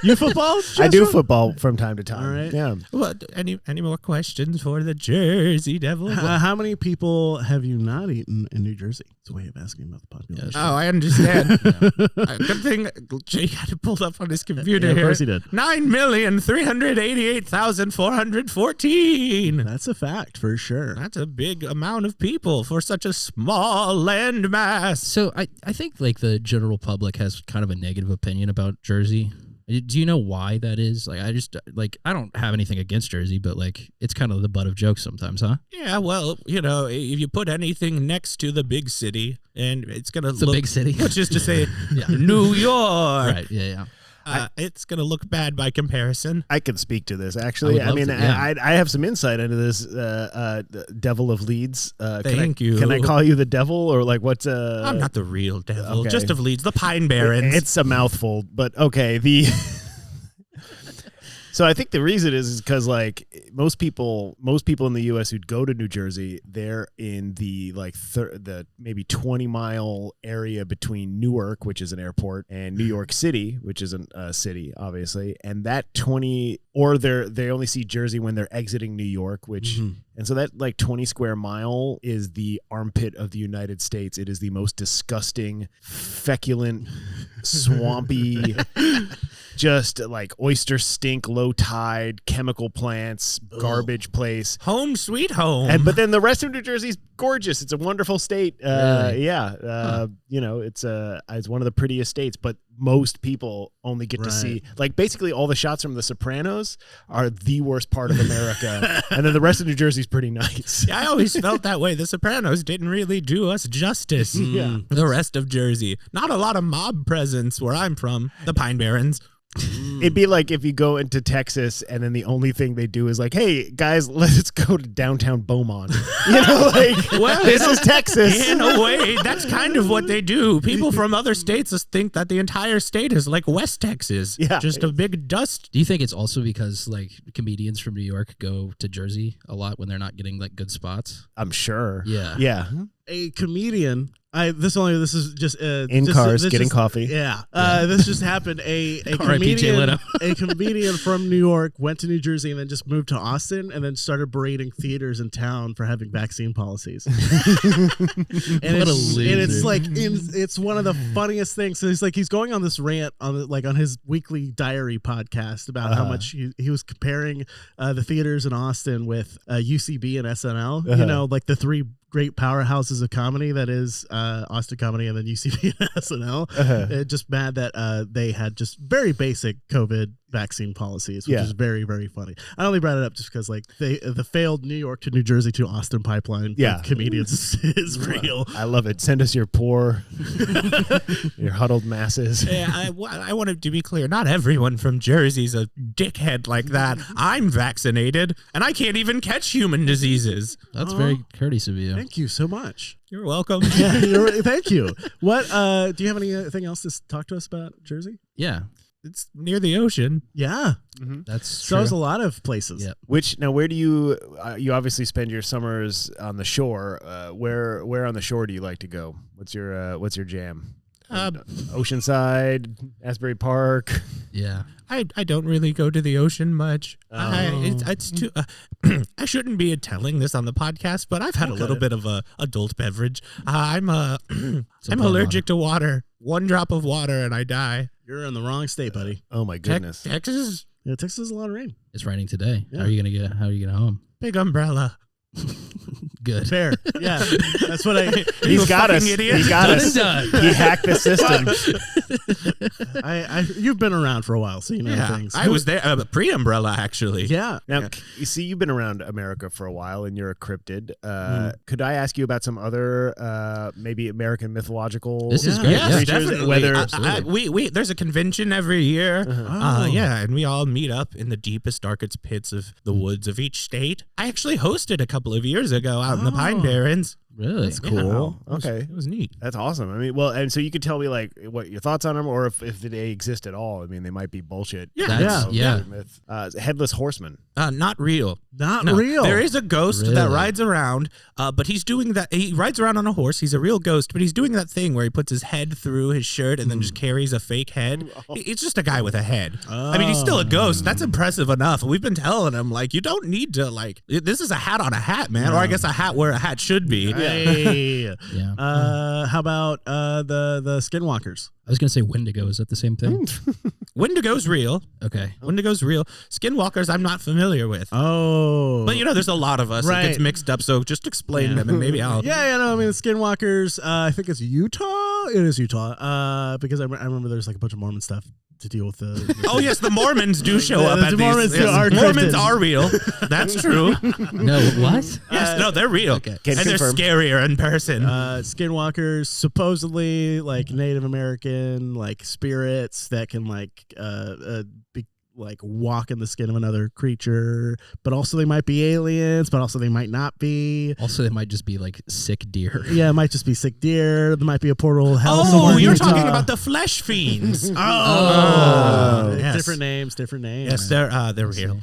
You football? I do Jastroch? football from time to time. All right. Yeah. What? Any more questions for the Jersey Devil? How many people have you not eaten in New Jersey? It's a way of asking about the population. Oh, I understand. Good thing Jake had it pulled up on his computer Of here. course he did. 9,388,414. That's a fact for sure. That's a big amount of people for such a small landmass. So I think like the general public has kind of a negative opinion about Jersey. Do you know why that is? Like, I don't have anything against Jersey, but like, it's kind of the butt of jokes sometimes, huh? Yeah, well, if you put anything next to the big city, and it's gonna look a big city, which is to say, New York, right? Yeah. It's gonna look bad by comparison. I can speak to this actually. I mean, I have some insight into this. Devil of Leeds. Thank you. Can I call you the devil or like what's? I'm not the real devil. Okay. Just of Leeds, the Pine Barrens. It's a mouthful, but okay. So I think the reason is because like most people in the U.S. who'd go to New Jersey, they're in the like the maybe 20-mile area between Newark, which is an airport, and New York City, which is a city, obviously. And that 20, or they only see Jersey when they're exiting New York, which and so that like 20 square mile is the armpit of the United States. It is the most disgusting, feculent, swampy. Just like oyster stink, low tide, chemical plants, garbage place. Home sweet home. But then the rest of New Jersey's gorgeous. It's a wonderful state. Really? It's one of the prettiest states, but most people only get to see like basically all the shots from The Sopranos are the worst part of America. And then the rest of New Jersey's pretty nice. Yeah, I always felt that way. The Sopranos didn't really do us justice. Yeah. The rest of Jersey. Not a lot of mob presence where I'm from. The Pine Barrens. It'd be like if you go into Texas and then the only thing they do is like, hey guys, let's go to downtown Beaumont. Well, this is Texas. In a way, that's kind of what they do. People from other states just think that the entire state is like West Texas. Yeah. Just a big dust. Do you think it's also because like comedians from New York go to Jersey a lot when they're not getting like good spots? I'm sure. Yeah. Yeah. A comedian. This is just in cars getting coffee. Yeah, this just happened. A comedian from New York went to New Jersey and then just moved to Austin and then started berating theaters in town for having vaccine policies. It's one of the funniest things. So he's going on this rant on his weekly diary podcast about how much he was comparing the theaters in Austin with UCB and SNL. Like the three great powerhouses of comedy that is Austin Comedy and then UCB and SNL. Just mad that they had just very basic COVID vaccine policies, which is very, very funny. I only brought it up just because like the failed New York to New Jersey to Austin pipeline for comedians is real. I love it. Send us your poor, your huddled masses. Yeah, I wanted to be clear. Not everyone from Jersey's a dickhead like that. I'm vaccinated and I can't even catch human diseases. That's very courteous of you. Thank you so much. You're welcome. Thank you. What do you have anything else to talk to us about Jersey? Yeah. It's near the ocean. Yeah. That's true. So is a lot of places. Yep. Where do you you obviously spend your summers on the shore. Where on the shore do you like to go? What's your jam? Oceanside, Asbury Park. Yeah. I don't really go to the ocean much. It's too. I shouldn't be telling this on the podcast, but I've had a little bit of a adult beverage. I'm allergic to water. One drop of water and I die. You're in the wrong state, buddy. Oh my goodness. Texas? Yeah, Texas is a lot of rain. It's raining today. Yeah. How are you gonna home? Big umbrella. Good. Fair. Yeah. That's what He's got us. Idiot. He got us. Done. He hacked the system. You've been around for a while, so you know things. I was there pre-umbrella actually. Yeah. Now, you see, you've been around America for a while, and you're a cryptid. Could I ask you about some other maybe American mythological? This is great. Yes, Yeah. definitely. We there's a convention every year. And we all meet up in the deepest, darkest pits of the woods of each state. I actually hosted a couple of years ago out in the Pine Barrens. Really? That's cool. Okay. It was neat. That's awesome. I mean, well, and so you could tell me like what your thoughts on them, or if they exist at all. I mean, they might be bullshit. Yeah. Myth. Headless Horseman. Not real. Not real. There is a ghost that Really? rides around, but he's doing that. He rides around on a horse. He's a real ghost, but he's doing that thing where he puts his head through his shirt and then just carries a fake head. It's just a guy with a head. I mean, he's still a ghost. That's impressive enough. We've been telling him, like, you don't need to, like, this is a hat on a hat, man. Or I guess a hat where a hat should be. Hey. Yeah. How about the skinwalkers? I was gonna say Wendigo. Is that the same thing? Wendigo's real. Okay. Wendigo's real. Skinwalkers, I'm not familiar with. Oh. But there's a lot of us. Right. It gets mixed up. So just explain them, and maybe I'll. Yeah, no, I mean, the skinwalkers, I think it's Utah. It is Utah. Because I remember there's like a bunch of Mormon stuff to deal with the Oh yes, the Mormons do show up at the these. Mormons Yes. are Mormons cryptids. are real. That's true. No, what? Yes, no, they're real. Okay. And they're scarier in person. skinwalkers, supposedly like Native American like spirits that can be like walk in the skin of another creature, but also they might be aliens, but also they might not be. Also, they might just be like sick deer. Yeah, it might just be sick deer. There might be a portal to hell somewhere Oh, in you're Utah. talking about the flesh fiends. Yes. Yes. Different names. Yes, they're real.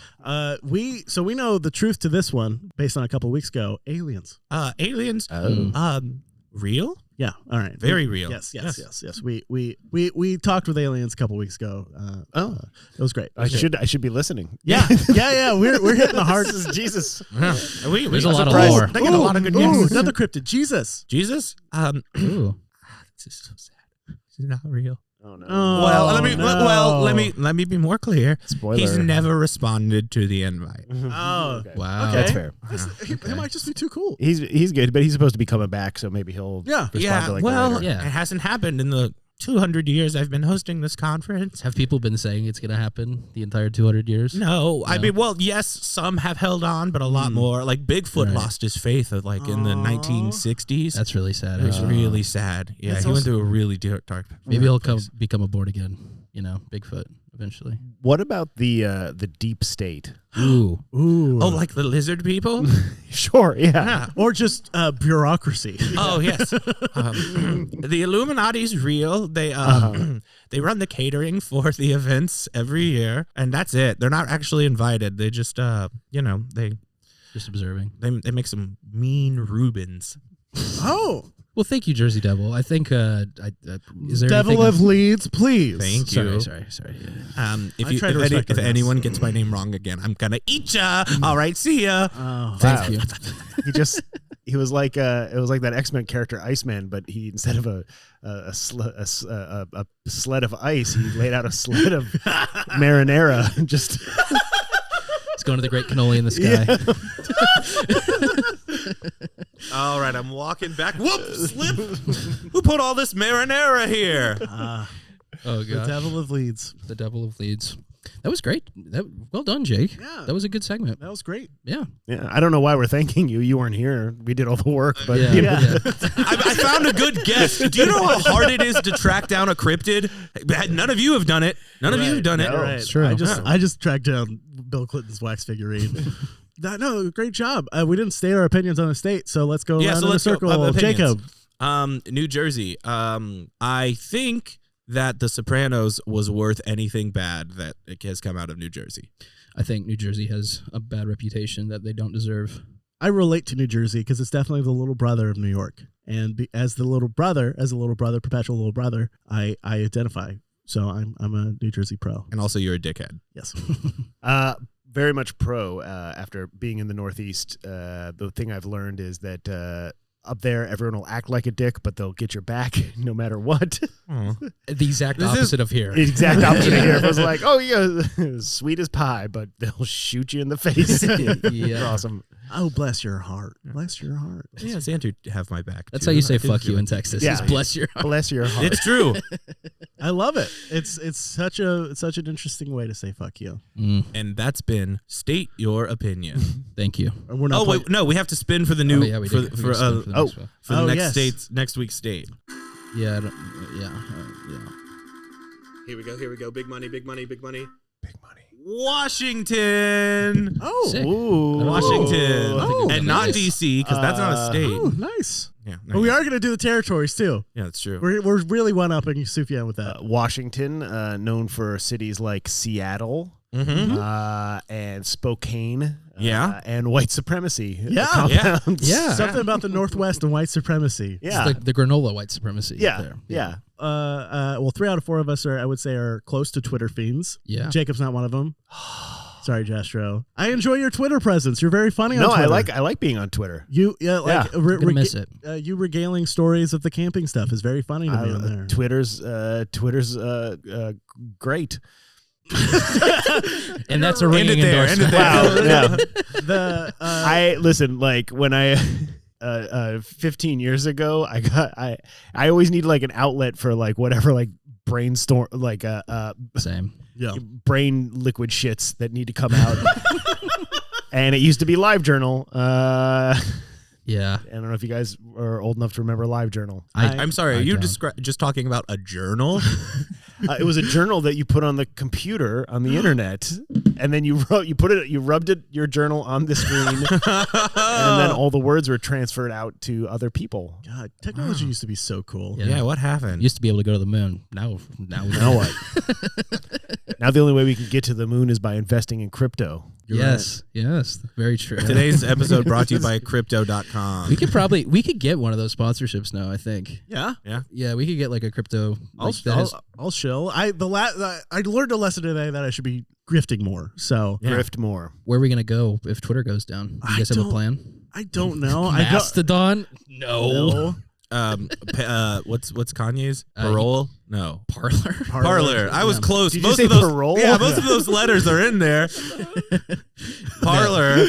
We know the truth to this one based on a couple weeks ago. Aliens. Aliens, real? Yeah. All right. Very real. Yes. We talked with aliens a couple weeks ago. It was great. I should be listening. Yeah. We're hitting the heart. Jesus. There's a lot of surprised. lore. They get a lot of good Ooh, guesses. another cryptid. Jesus. Jesus? Ooh. This is so sad. This is not real. Oh no. Well, let no. me be more clear. Spoiler. He's never responded to the invite. Oh. Okay. Wow. Okay. That's fair. He might just be too cool. He's good, but he's supposed to be coming back, so maybe he'll Yeah. respond to like well, later. Yeah. it hasn't happened in the 200 years I've been hosting this conference. Have people been saying it's gonna happen the entire 200 years? No, I mean, well, yes, some have held on, but a lot more. Like Bigfoot Right. lost his faith in the 1960s. That's really sad. It was actually. really sad. Yeah, That's he went also- through a really dark. Maybe he'll place. become a board again. Bigfoot eventually. What about the deep state? Ooh. Ooh. Oh, like the lizard people? Sure, yeah. Yeah. Or just bureaucracy. Oh yes, the Illuminati's real. They they run the catering for the events every year, and that's it. They're not actually invited. They just they Just observing. they make some mean Rubens. Oh. Well, thank you, Jersey Devil. I think is there Devil anything of Leeds, please. Thank you. Sorry. If anyone gets my name wrong again, I'm gonna eat ya. All right, see ya. Oh. Thank you. He was like it was like that X-Men character Iceman, but he instead of a sled of ice, he laid out a sled of marinara. Just It's going to the great cannoli in the sky. All right, I'm walking back. Whoop, slip. Who put all this marinara here? Oh The god. Devil of Leeds. The Devil of Leeds. That was great. Well done, Jake. Yeah. That was a good segment. That was great. Yeah. yeah, I don't know why we're thanking you. You weren't here. We did all the work, but Yeah. you know. Yeah. I found a good guess. Do you know how hard it is to track down a cryptid? None of you have done it. None of you have done it. All right. it's true. I just tracked down Bill Clinton's wax figurine. No, great job. We didn't state our opinions on the state, so let's go around in a let's go. circle. Opinions. Jacob. New Jersey. I think that The Sopranos was worth anything bad that it has come out of New Jersey. I think New Jersey has a bad reputation that they don't deserve. I relate to New Jersey because it's definitely the little brother of New York, and as a little brother, perpetual little brother, I identify. So I'm a New Jersey pro. And also, you're a dickhead. Yes. Very much pro. After being in the Northeast, the thing I've learned is that up there, everyone will act like a dick, but they'll get your back no matter what. The exact This is- opposite of here. Exact opposite of here. It was like, oh, yeah, sweet as pie, but they'll shoot you in the face. It's awesome. Oh, bless your heart. Bless your heart. Yeah, Xandu have my back. That's too. how you say I did fuck do you it. in Texas. Yeah. Is bless your heart. Bless your heart. It's true. I love it. It's such an interesting way to say fuck you. And that's been State Your Opinion. Thank you. And we're not Oh, wait, no, we have to spin for the new, Oh, yeah, we for, did. We for, can spin for the next one. for the Oh, next yes. state's, next week's state. Yeah. Yeah. Here we go. Big money. Big money. Washington. Oh. Sick. Ooh. Washington. Oh, and not nice. D.C., because that's not a state. Oh, nice. Yeah, But we are going to do the territories too. Yeah, that's true. We're really one-upping Sufjan with that. Washington, known for cities like Seattle and Spokane. Yeah. And white supremacy. Yeah. compounds. Yeah. Something about the Northwest and white supremacy. Yeah. It's the granola white supremacy. Yeah. There. Yeah. Well, 3 out of 4 of us are close to Twitter fiends. Yeah. Jacob's not one of them. Sorry, Jastroch. I enjoy your Twitter presence. You're very funny on Twitter. I like being on Twitter. You miss it. You regaling stories of the camping stuff is very funny to me on there. Twitter's great. And that's a ringing endorsement. Wow. Yeah. The I listen, like when I 15 years ago, I always need like an outlet for like whatever like brainstorm like Same. yeah. brain liquid shits that need to come out. And it used to be LiveJournal. Yeah. I don't know if you guys are old enough to remember LiveJournal. I'm sorry. Are you don't. just talking about a journal? It was a journal that you put on the computer on the internet, and then you rubbed your journal on the screen, and then all the words were transferred out to other people. God, technology used to be so cool. Yeah, what happened? Used to be able to go to the moon. Now we Now what? Now the only way we can get to the moon is by investing in crypto. Yes, very true. Today's episode brought to you by Crypto.com. we could get one of those sponsorships now. I think. Yeah. Yeah, we could get like a crypto. I'll chill. I learned a lesson today that I should be grifting more. So Grift more. Where are we gonna go if Twitter goes down? You guys have a plan? I don't know. Mastodon? No. What's Kanye's parole? No, Parlor. I was close. Did most you of say those, parole? Yeah, most of those letters are in there. Parlor.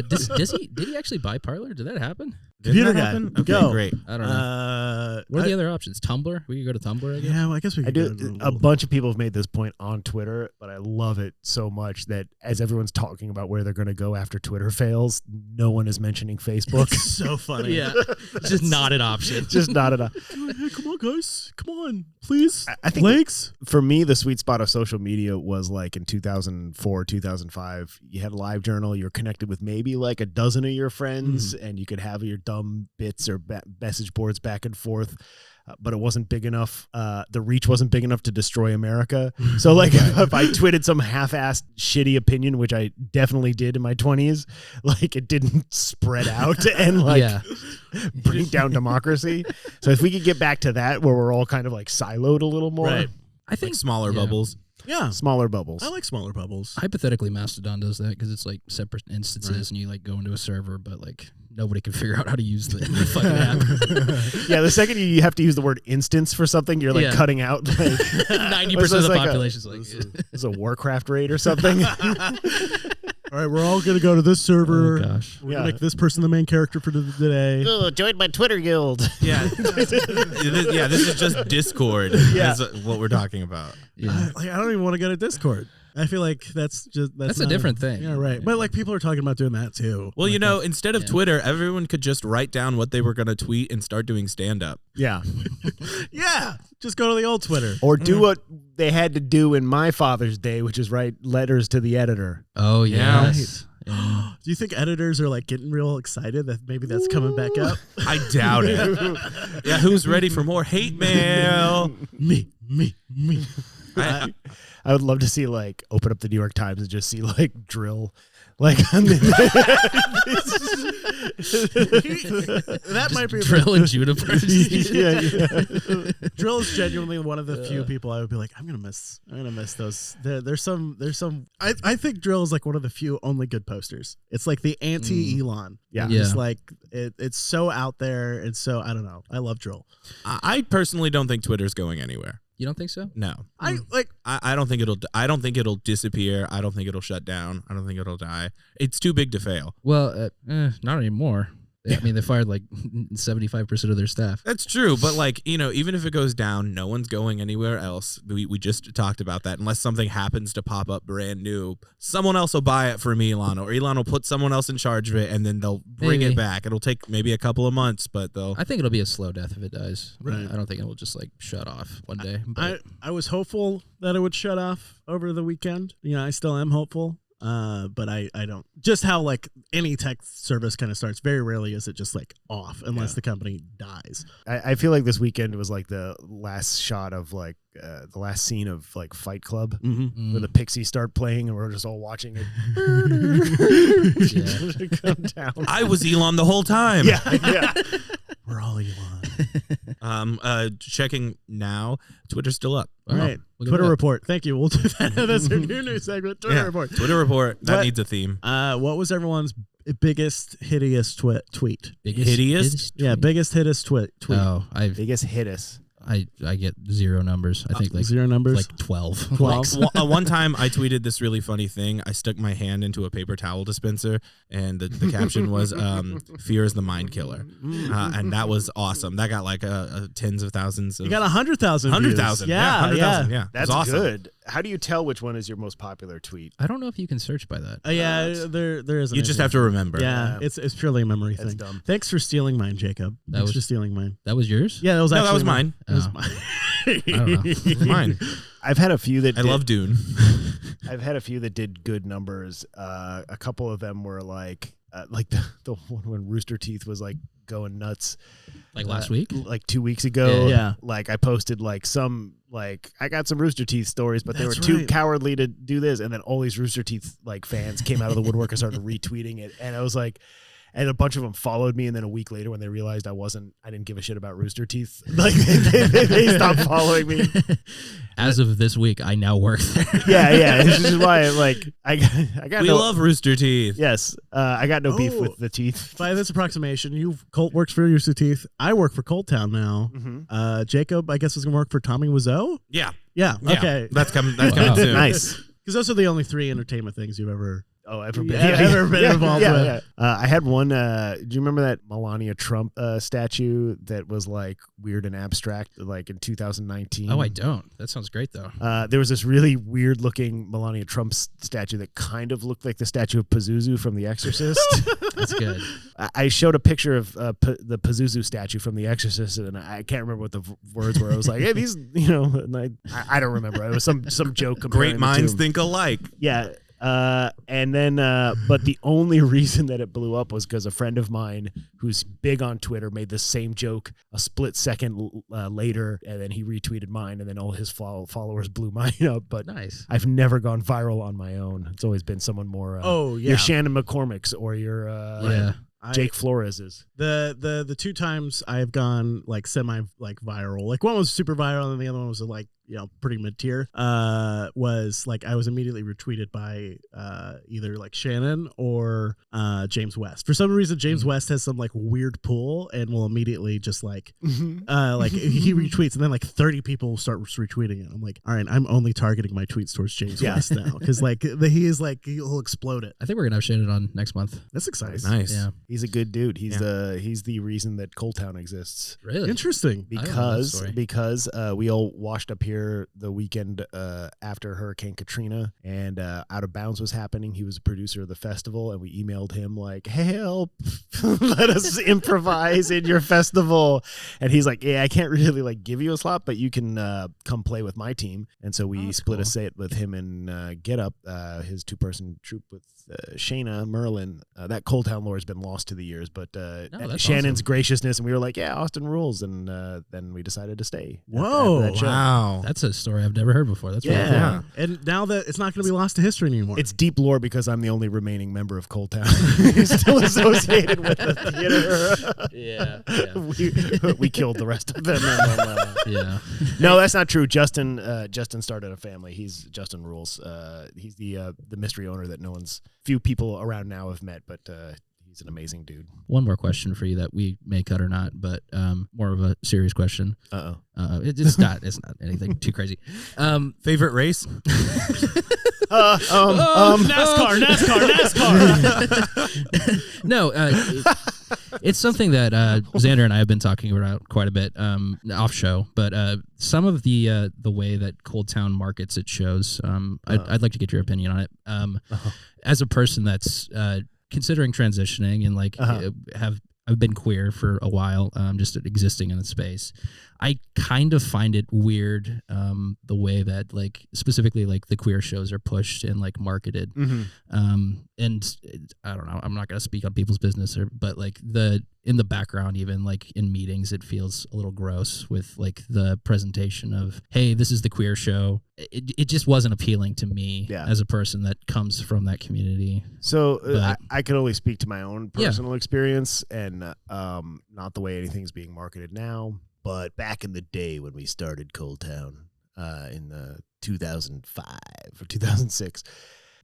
Did he actually buy Parlor? Did that happen? Computer Didn't that guy. happen? Okay, Go. great. I don't know. What are the other options? Tumblr? We could go to Tumblr, I guess. Yeah, well, I guess we I could do. go to A bunch of people have made this point on Twitter, but I love it so much that as everyone's talking about where they're going to go after Twitter fails, no one is mentioning Facebook. It's so funny. Yeah. It's just not an option. Just not enough. Hey, come on, guys. Come on. Please. I think Legs. for me, the sweet spot of social media was like in 2004, 2005. You had LiveJournal. You were connected with maybe like a dozen of your friends, and you could have your dumb bits or message boards back and forth. But it wasn't big enough. The reach wasn't big enough to destroy America. So, like, if I tweeted some half-assed shitty opinion, which I definitely did in my 20s, like, it didn't spread out and like bring down democracy. So, if we could get back to that, where we're all kind of like siloed a little more, Right. I think Like smaller bubbles. Yeah. smaller bubbles. I like smaller bubbles. hypothetically Mastodon does that because it's like separate instances and you like go into a server, but like nobody can figure out how to use the fucking app. Yeah, the second you have to use the word instance for something, you're like cutting out like 90% of the like population's like, it's a Warcraft raid or something. All right, we're all going to go to this server. oh gosh. We're going to make this person the main character for today. Oh, join my Twitter guild. Yeah. This is just Discord. Yeah. That's what we're talking about. Yeah. I don't even want to go to Discord. I feel like that's That's a different thing. Yeah, right. But like people are talking about doing that too. Well, Like, instead of Twitter, everyone could just write down what they were going to tweet and start doing stand-up. Yeah. yeah, just go to the old Twitter. Or do what they had to do in my Father's Day, which is write letters to the editor. Oh Yeah. yes. Yeah. Do you think editors are like getting real excited that maybe that's coming back up? I doubt it. Yeah, who's ready for more hate mail? me. I would love to see like open up the New York Times and just see like drill. Like that might be Drill and Juniper. yeah. Drill is genuinely one of the few people I would be like, I'm gonna miss those. There's some. I think Drill is like one of the few only good posters. It's like the anti Elon. Yeah. It's like it's so out there, and so I don't know. I love Drill. I personally don't think Twitter's going anywhere. You don't think so? No. I like. I don't think it'll disappear. I don't think it'll shut down. I don't think it'll die. It's too big to fail. Well, not anymore. I mean, they fired like 75% of their staff. That's true, but like, even if it goes down, no one's going anywhere else. We just talked about that. Unless something happens to pop up brand new, someone else will buy it from Elon, or Elon will put someone else in charge of it, and then they'll bring it back. It'll take maybe a couple of months, but I think it'll be a slow death if it dies. Right. I don't think it will just like shut off one day. But I was hopeful that it would shut off over the weekend. I still am hopeful. But I don't. Just how like any tech service kind of starts, very rarely is it just like off unless the company dies. I feel like this weekend was like the last shot of like the last scene of like Fight Club, where the Pixies start playing and we're just all watching it come down. I was Elon the whole time. Yeah. We're all Elon. Checking now. Twitter's still up. All right. Twitter report. Thank you. We'll do that. That's our new segment. Twitter report. Twitter report. That needs a theme. What was everyone's biggest hideous tweet? Hideous? Yeah, biggest hideous tweet. Oh, Biggest hideous. I get 0 numbers. I think like 0 numbers. like 12. 12. One time I tweeted this really funny thing. I stuck my hand into a paper towel dispenser, and the caption was "Fear is the mind killer," and that was awesome. That got like tens of thousands. You got 100,000. 100,000. Yeah, 100,000. Yeah, That's awesome. good. How do you tell which one is your most popular tweet? I don't know if you can search by that. There is. You just have to remember. Yeah, it's purely a memory That's thing. dumb. Thanks for stealing mine, Jacob. Thanks for stealing mine. That was yours? Yeah, that was actually mine. That was Oh. mine. I don't know. It's mine. I've had a few that I love Dune. I've had a few that did good numbers. A couple of them were like the one when Rooster Teeth was like going nuts. Like last week? Like 2 weeks ago. Yeah. Like I posted like I got some Rooster Teeth stories, but they were That's too right. cowardly to do this. And then all these Rooster Teeth like fans came out of the woodwork and started retweeting it. And I was like, and a bunch of them followed me, and then a week later, when they realized I didn't give a shit about Rooster Teeth, like they stopped following me. As of this week, I now work there. Yeah. This is why, I got We love Rooster Teeth. Yes, I got no beef with the teeth. By this approximation, Colt works for Rooster Teeth. I work for Colt Town now. Mm-hmm. Jacob, I guess, is going to work for Tommy Wiseau. Yeah. Yeah. Okay. That's coming. That's Wow. coming soon. Nice. Because those are the only 3 entertainment things you've ever. Ever been involved with. Yeah. I had one. Do you remember that Melania Trump statue that was like weird and abstract, like in 2019? Oh, I don't. That sounds great, though. There was this really weird looking Melania Trump statue that kind of looked like the statue of Pazuzu from The Exorcist. That's good. I showed a picture of the Pazuzu statue from The Exorcist, and I can't remember what the words were. I was like, "Hey, these, and I don't remember. It was some joke. comparing Great the minds two. think alike. Yeah. And then, but the only reason that it blew up was because a friend of mine who's big on Twitter made the same joke a split second later, and then he retweeted mine, and then all his followers blew mine up. But Nice. I've never gone viral on my own. It's always been someone more. Yeah. Your Shannon McCormick's or your Yeah. Jake Flores's. The 2 times I've gone like semi like viral, like one was super viral and the other one was like pretty mid tier. Was like I was immediately retweeted by either like Shannon or James West. For some reason, James West has some like weird pull and will immediately just like like he retweets and then like 30 people will start retweeting it. I'm like, all right, I'm only targeting my tweets towards James West now because like he'll explode it. I think we're going to have Shannon on next month. That's exciting. Nice. Yeah. He's a good dude. He's the reason that Coal Town exists. Really? Interesting. I don't know that story. Because we all washed up here the weekend after Hurricane Katrina, and Out of Bounds was happening. He was a producer of the festival, and we emailed him like, help, let us improvise in your festival. And he's like, yeah, I can't really like give you a slot, but you can come play with my team. And so we split a set with him and Get Up, his 2-person troupe with Shayna, Merlin. That Coal Town lore has been lost to the years, but that's Shannon's awesome. graciousness, and we were like, yeah, Austin rules, and then we decided to stay. Whoa. after that show. Wow. That's a story I've never heard before. That's really cool. Yeah. And now that it's not going to be lost to history anymore. It's deep lore because I'm the only remaining member of Coal Town who's still associated with the theater. Yeah. we killed the rest of them. And then, Yeah. no, that's not true. Justin started a family. Justin rules. He's the mystery owner that few people around now have met, but he's an amazing dude. One more question for you that we may cut or not, but more of a serious question. It's not anything too crazy. Favorite race? NASCAR. No, it's something that Xander and I have been talking about quite a bit off show, but some of the way that Cold Town markets its shows, I'd like to get your opinion on it. As a person that's considering transitioning and like I've been queer for a while, just existing in the space. I kind of find it weird the way that like specifically like the queer shows are pushed and like marketed. And I don't know, I'm not gonna speak on people's business, but like in the background, even like in meetings, it feels a little gross with like the presentation of, hey, this is the queer show. It just wasn't appealing to me as a person that comes from that community. So I can only speak to my own personal experience and not the way anything's being marketed now. But back in the day when we started Cold Town in 2005 or 2006,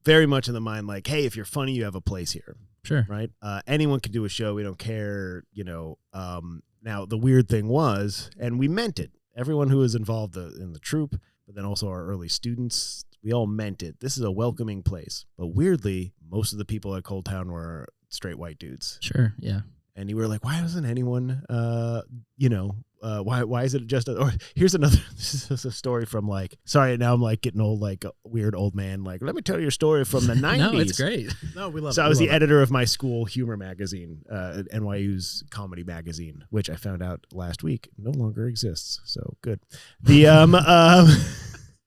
very much in the mind like, hey, if you're funny, you have a place here. Sure. Right? Anyone can do a show. We don't care, Now, the weird thing was, and we meant it, everyone who was involved in the troupe, but then also our early students, we all meant it. This is a welcoming place. But weirdly, most of the people at Cold Town were straight white dudes. Sure. Yeah. And you were like, why doesn't anyone, why is it just, or here's another, this is a story from like, sorry, now I'm like getting old, like a weird old man. Like, let me tell you a story from the 90s. No, it's great. No, we love it. So I We was the love it. editor of my school humor magazine, NYU's comedy magazine, which I found out last week no longer exists. So good. The I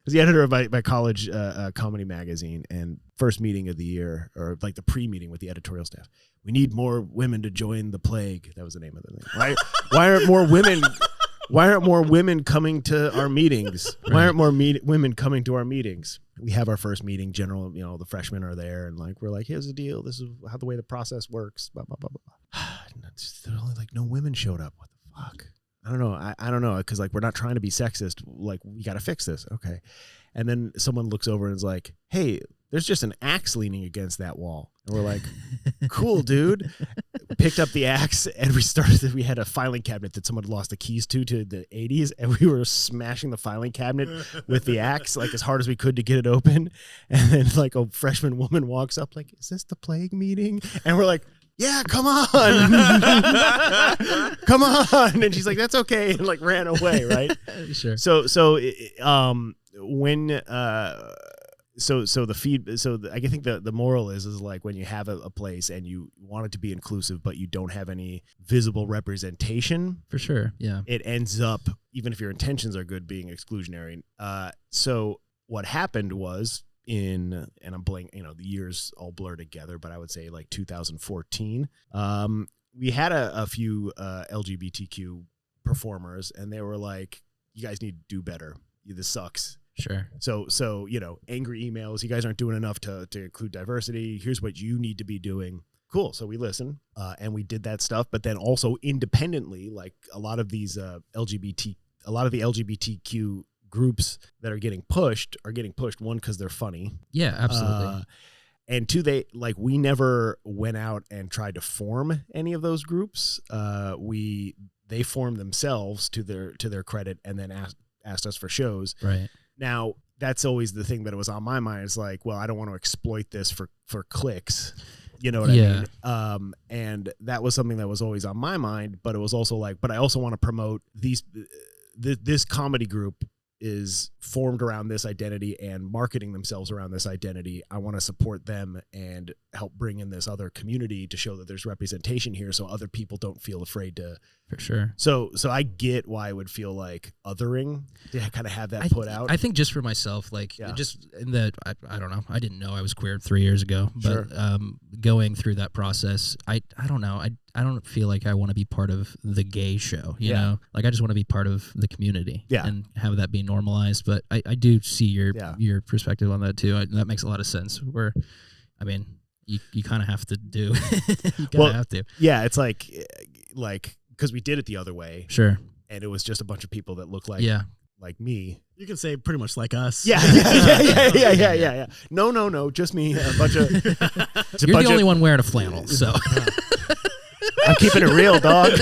was the editor of my college comedy magazine, and first meeting of the year, or like the pre-meeting with the editorial staff, we need more women to join the plague. That was the name of the thing. Why aren't more women? Why aren't more women coming to our meetings? Why aren't more women coming to our meetings? We have our first meeting. General, the freshmen are there, and like we're like, here's the deal. This is how the way the process works. Blah blah blah blah. There only like no women showed up. What the fuck? I don't know. I don't know, because like we're not trying to be sexist. Like, we got to fix this. Okay. And then someone looks over and is like, hey, there's just an axe leaning against that wall. And we're like, cool, dude. We picked up the axe and we had a filing cabinet that someone lost the keys to the 80s. And we were smashing the filing cabinet with the axe, like as hard as we could to get it open. And then like a freshman woman walks up like, is this the plague meeting? And we're like, yeah, come on. Come on. And she's like, that's okay. And like ran away. Right. Sure. So I think the moral is like when you have a place and you want it to be inclusive, but you don't have any visible representation. For sure. Yeah. It ends up, even if your intentions are good, being exclusionary. So what happened was, and I'm blanking, the years all blur together, but I would say like 2014, we had a few LGBTQ performers, and they were like, you guys need to do better. This sucks. Sure. So angry emails, you guys aren't doing enough to include diversity. Here's what you need to be doing. Cool. So we listened, and we did that stuff, but then also independently, like a lot of the LGBTQ groups that are getting pushed, one, because they're funny. Yeah, absolutely. And two, we never went out and tried to form any of those groups. They formed themselves to their credit, and then asked us for shows. Right. Now, that's always the thing that was on my mind. It's like, well, I don't want to exploit this for clicks. You know what I mean? And that was something that was always on my mind, but it was also like, but I also want to promote this comedy group is formed around this identity and marketing themselves around this identity. I want to support them and help bring in this other community to show that there's representation here, so other people don't feel afraid to. For sure. So I get why it would feel like othering to kind of have that put out. I think just for myself, just in the, I don't know, I didn't know I was queer 3 years ago, but Sure. Going through that process, I don't know, I don't feel like I want to be part of the gay show, you know? Like, I just want to be part of the community and have that be normalized. But I do see your perspective on that too. That makes a lot of sense. Where, I mean, you kind of have to do. You have to. Yeah, it's like because we did it the other way. Sure. And it was just a bunch of people that looked like me. You can say pretty much like us. Yeah. No, just me. A bunch of. You're the only one wearing a flannel, so. I'm keeping it real, dog.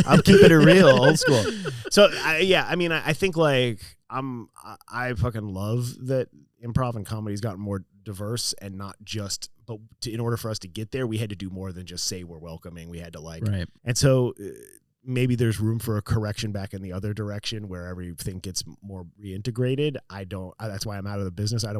I'm keeping it real, old school. So I think like I fucking love that improv and comedy's gotten more diverse, and not just. But in order for us to get there, we had to do more than just say we're welcoming. We had to right. And so. Maybe there's room for a correction back in the other direction where everything gets more reintegrated. That's why I'm out of the business. I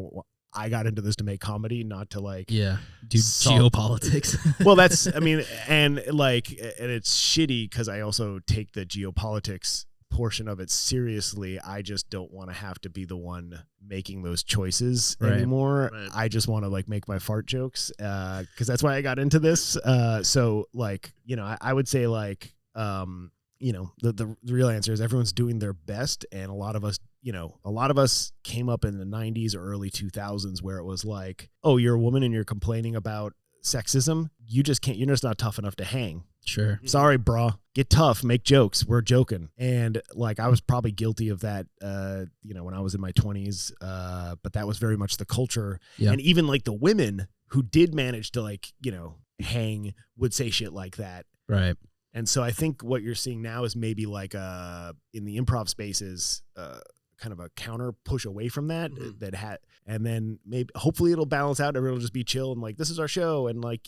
got into this to make comedy, not to do geopolitics. Well, and it's shitty because I also take the geopolitics portion of it seriously. I just don't want to have to be the one making those choices anymore. Right. I just want to make my fart jokes because that's why I got into this. So I would say the real answer is everyone's doing their best, and a lot of us came up in the 90s or early 2000s where it was like, oh, you're a woman and you're complaining about sexism, you just can't. You're just not tough enough to hang. Sure. Sorry, brah. Get tough. Make jokes. We're joking. And like I was probably guilty of that, when I was in my 20s. But that was very much the culture. Yeah. And even like the women who did manage to hang would say shit like that. Right. And so I think what you're seeing now is maybe like in the improv spaces, kind of a counter push away from that and then maybe hopefully it'll balance out. Everyone will just be chill and like, this is our show. And like,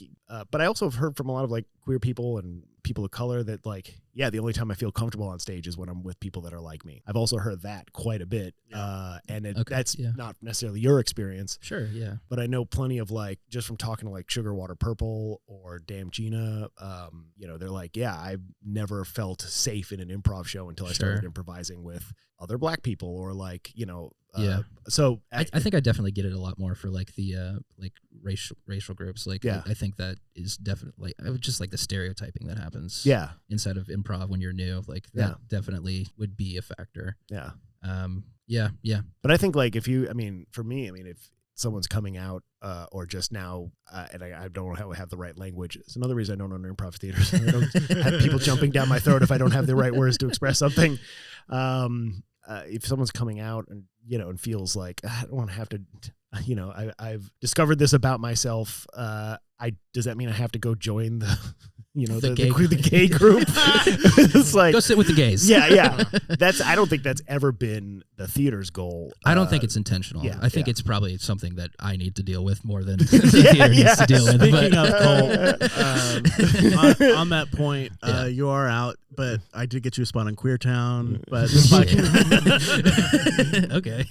but I also have heard from a lot of like queer people and people of color that like, yeah, the only time I feel comfortable on stage is when I'm with people that are like me. I've also heard that quite a bit. That's not necessarily your experience. Sure. Yeah. But I know plenty of like, just from talking to like Sugar Water Purple or Damn Gina, they're like, yeah, I've never felt safe in an improv show until I started improvising with other black people or like, so I think I definitely get it a lot more for like the like racial groups. Like, I think that is definitely just like the stereotyping that happens. Yeah. Inside of improv when you're new, like that definitely would be a factor. Yeah. Yeah. But I think like for me, if someone's coming out or just now, and I don't have the right language. It's another reason I don't own improv theaters. I don't have people jumping down my throat if I don't have the right words to express something. If someone's coming out and and feels like I don't want to have to, I've discovered this about myself. Does that mean I have to go join the gay group? It's like go sit with the gays. Yeah. I don't think that's ever been the theater's goal. I don't think it's intentional. Yeah, I think it's probably something that I need to deal with more than the theater needs to deal with. Speaking of Cole, on that point, you are out, but I did get you a spot on Queer Town. But okay.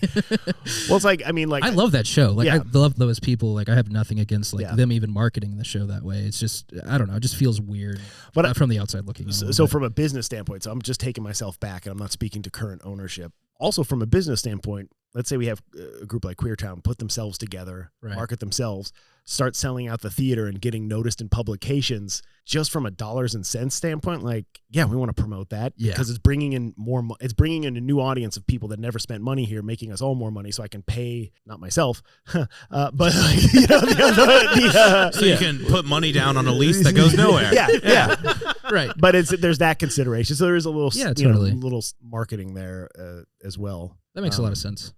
Well, it's like I love that show. Like I love those people. Like I have nothing against them even marketing the show that way. It's just I don't know. It just feels weird. But from the outside looking in. So from a business standpoint, so I'm just taking myself back, and I'm not speaking to current ownership. Also, from a business standpoint, let's say we have a group like Queer Town put themselves together, market themselves, start selling out the theater and getting noticed in publications. Just from a dollars and cents standpoint, like, we want to promote that because it's bringing in it's bringing in a new audience of people that never spent money here, making us all more money so I can pay, not myself, but so you can put money down on a lease that goes nowhere. Yeah. Right. But there's that consideration. So there is a little, totally. little marketing there as well. That makes a lot of sense.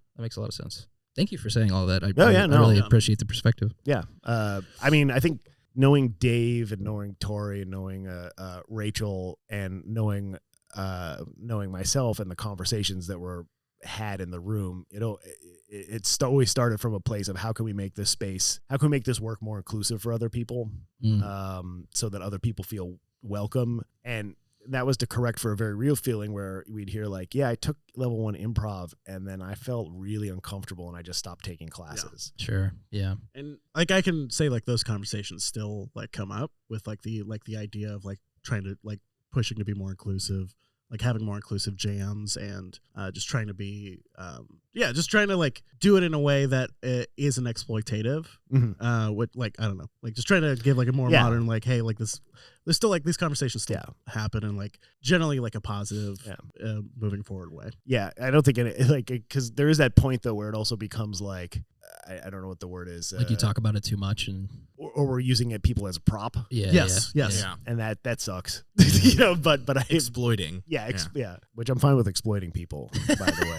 Thank you for saying all that. I really appreciate the perspective. Yeah. I think knowing Dave and knowing Tori and knowing Rachel and knowing myself and the conversations that were had in the room, it's always started from a place of how can we make this work more inclusive for other people, so that other people feel welcome. And that was to correct for a very real feeling where we'd hear like, I took level 1 improv and then I felt really uncomfortable and I just stopped taking classes. Yeah. Sure. Yeah. And like I can say like those conversations still like come up with like the idea of like trying to like pushing to be more inclusive, like having more inclusive jams and just trying to be just trying to like do it in a way that isn't exploitative. With like I don't know, like just trying to give like a more modern like, hey, like this there's still like these conversations still happen and like generally like a positive moving forward way. I don't think because there is that point though where it also becomes like I don't know what the word is, like you talk about it too much and or we're using people as a prop. Yes. And that sucks. But I exploiting. Which I'm fine with exploiting people, by the way.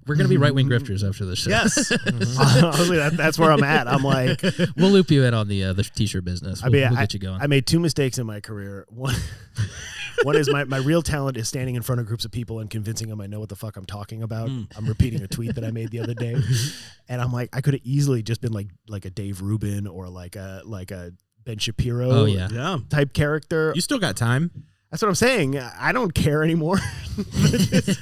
We're gonna be right-wing grifters after this show. Yes. Honestly, that's where I'm at. I'm like, we'll loop you in on the t-shirt business. We'll get you going. I made 2 mistakes in my career. One is my real talent is standing in front of groups of people and convincing them I know what the fuck I'm talking about. I'm repeating a tweet that I made the other day, and I'm like, I could have easily just been like a Dave Rubin or like a Ben Shapiro type character. You still got time. That's what I'm saying. I don't care anymore. This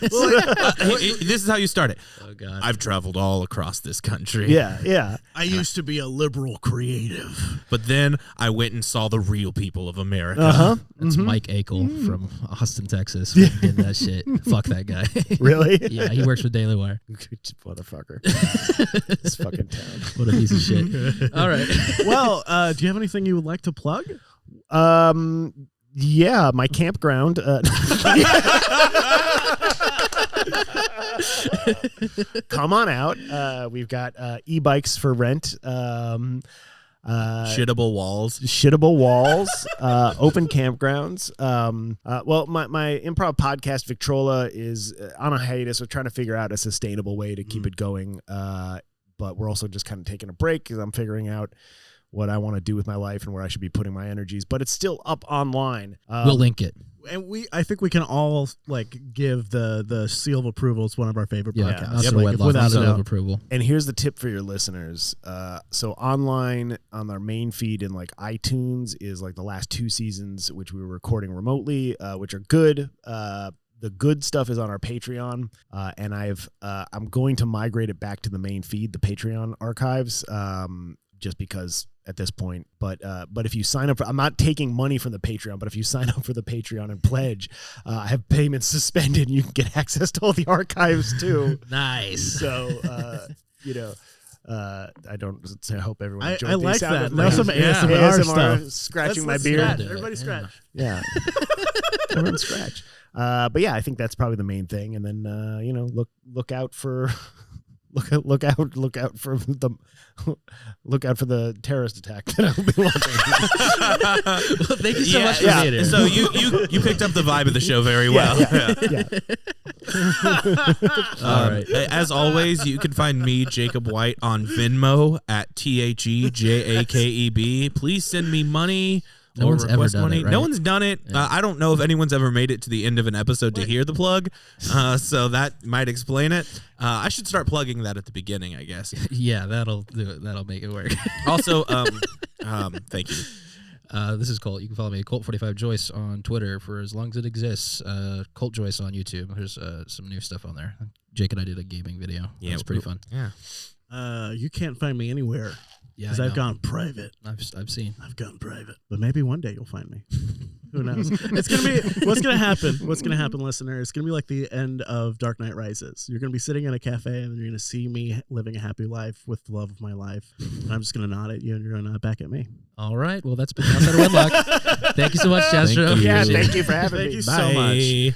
is how you start it. Oh God! I've traveled all across this country. Yeah. I used to be a liberal creative, but then I went and saw the real people of America. That's Mike Akel from Austin, Texas. Did that shit. Fuck that guy. Really? Yeah, he works with Daily Wire. Motherfucker. This fucking town. What a piece of shit. All right. Well, do you have anything you would like to plug? Yeah, my campground. Come on out. We've got e-bikes for rent. Shittable walls. Open campgrounds. Well, my improv podcast Victrola is on a hiatus. We're trying to figure out a sustainable way to keep it going. But we're also just kind of taking a break because I'm figuring out what I want to do with my life and where I should be putting my energies. But it's still up online. We'll link it. And I think we can all like give the seal of approval. It's one of our favorite podcasts. That's Like, Wedlock, without a seal of doubt. approval. And here's the tip for your listeners. So online on our main feed in like iTunes is like the last 2 seasons, which we were recording remotely, which are good. The good stuff is on our Patreon, and I'm going to migrate it back to the main feed, the Patreon archives, just because at this point. But if you sign up I'm not taking money from the Patreon, but if you sign up for the Patreon and pledge, I have payments suspended. And you can get access to all the archives too. Nice. So I hope everyone enjoyed I like sound that. of Now my some ASMR stuff. scratching Let's my beard. scratch. Everybody scratch. Yeah. Everyone scratch. But yeah, I think that's probably the main thing. And then look out for look out for the terrorist attack that I'll be watching. Well, thank you so much for being here. So you picked up the vibe of the show very well. All right. As always, you can find me, Jakeb White, on Venmo at TheJakeb. Please send me money. No one's ever done money. it, right? No one's done it. Yeah. I don't know if anyone's ever made it to the end of an episode to hear the plug, so that might explain it. I should start plugging that at the beginning, I guess. Yeah, that'll do it. That'll make it work. Also, thank you. This is Colt. You can follow me at Colt45Joyce on Twitter for as long as it exists. Colt Joyce on YouTube. There's some new stuff on there. Jake and I did a gaming video. Yeah, it's pretty fun. Yeah. You can't find me anywhere. Yeah, Because I've gone private. I've seen. I've gone private. But maybe one day you'll find me. Who knows? It's going to be, what's going to happen? What's going to happen, listener? It's going to be like the end of Dark Knight Rises. You're going to be sitting in a cafe and you're going to see me living a happy life with the love of my life. And I'm just going to nod at you and you're going to nod back at me. All right. Well, that's been Outside of Wedlock. Thank you so much, Jastroch. Yeah, thank you for having me. Thank you so much. Bye.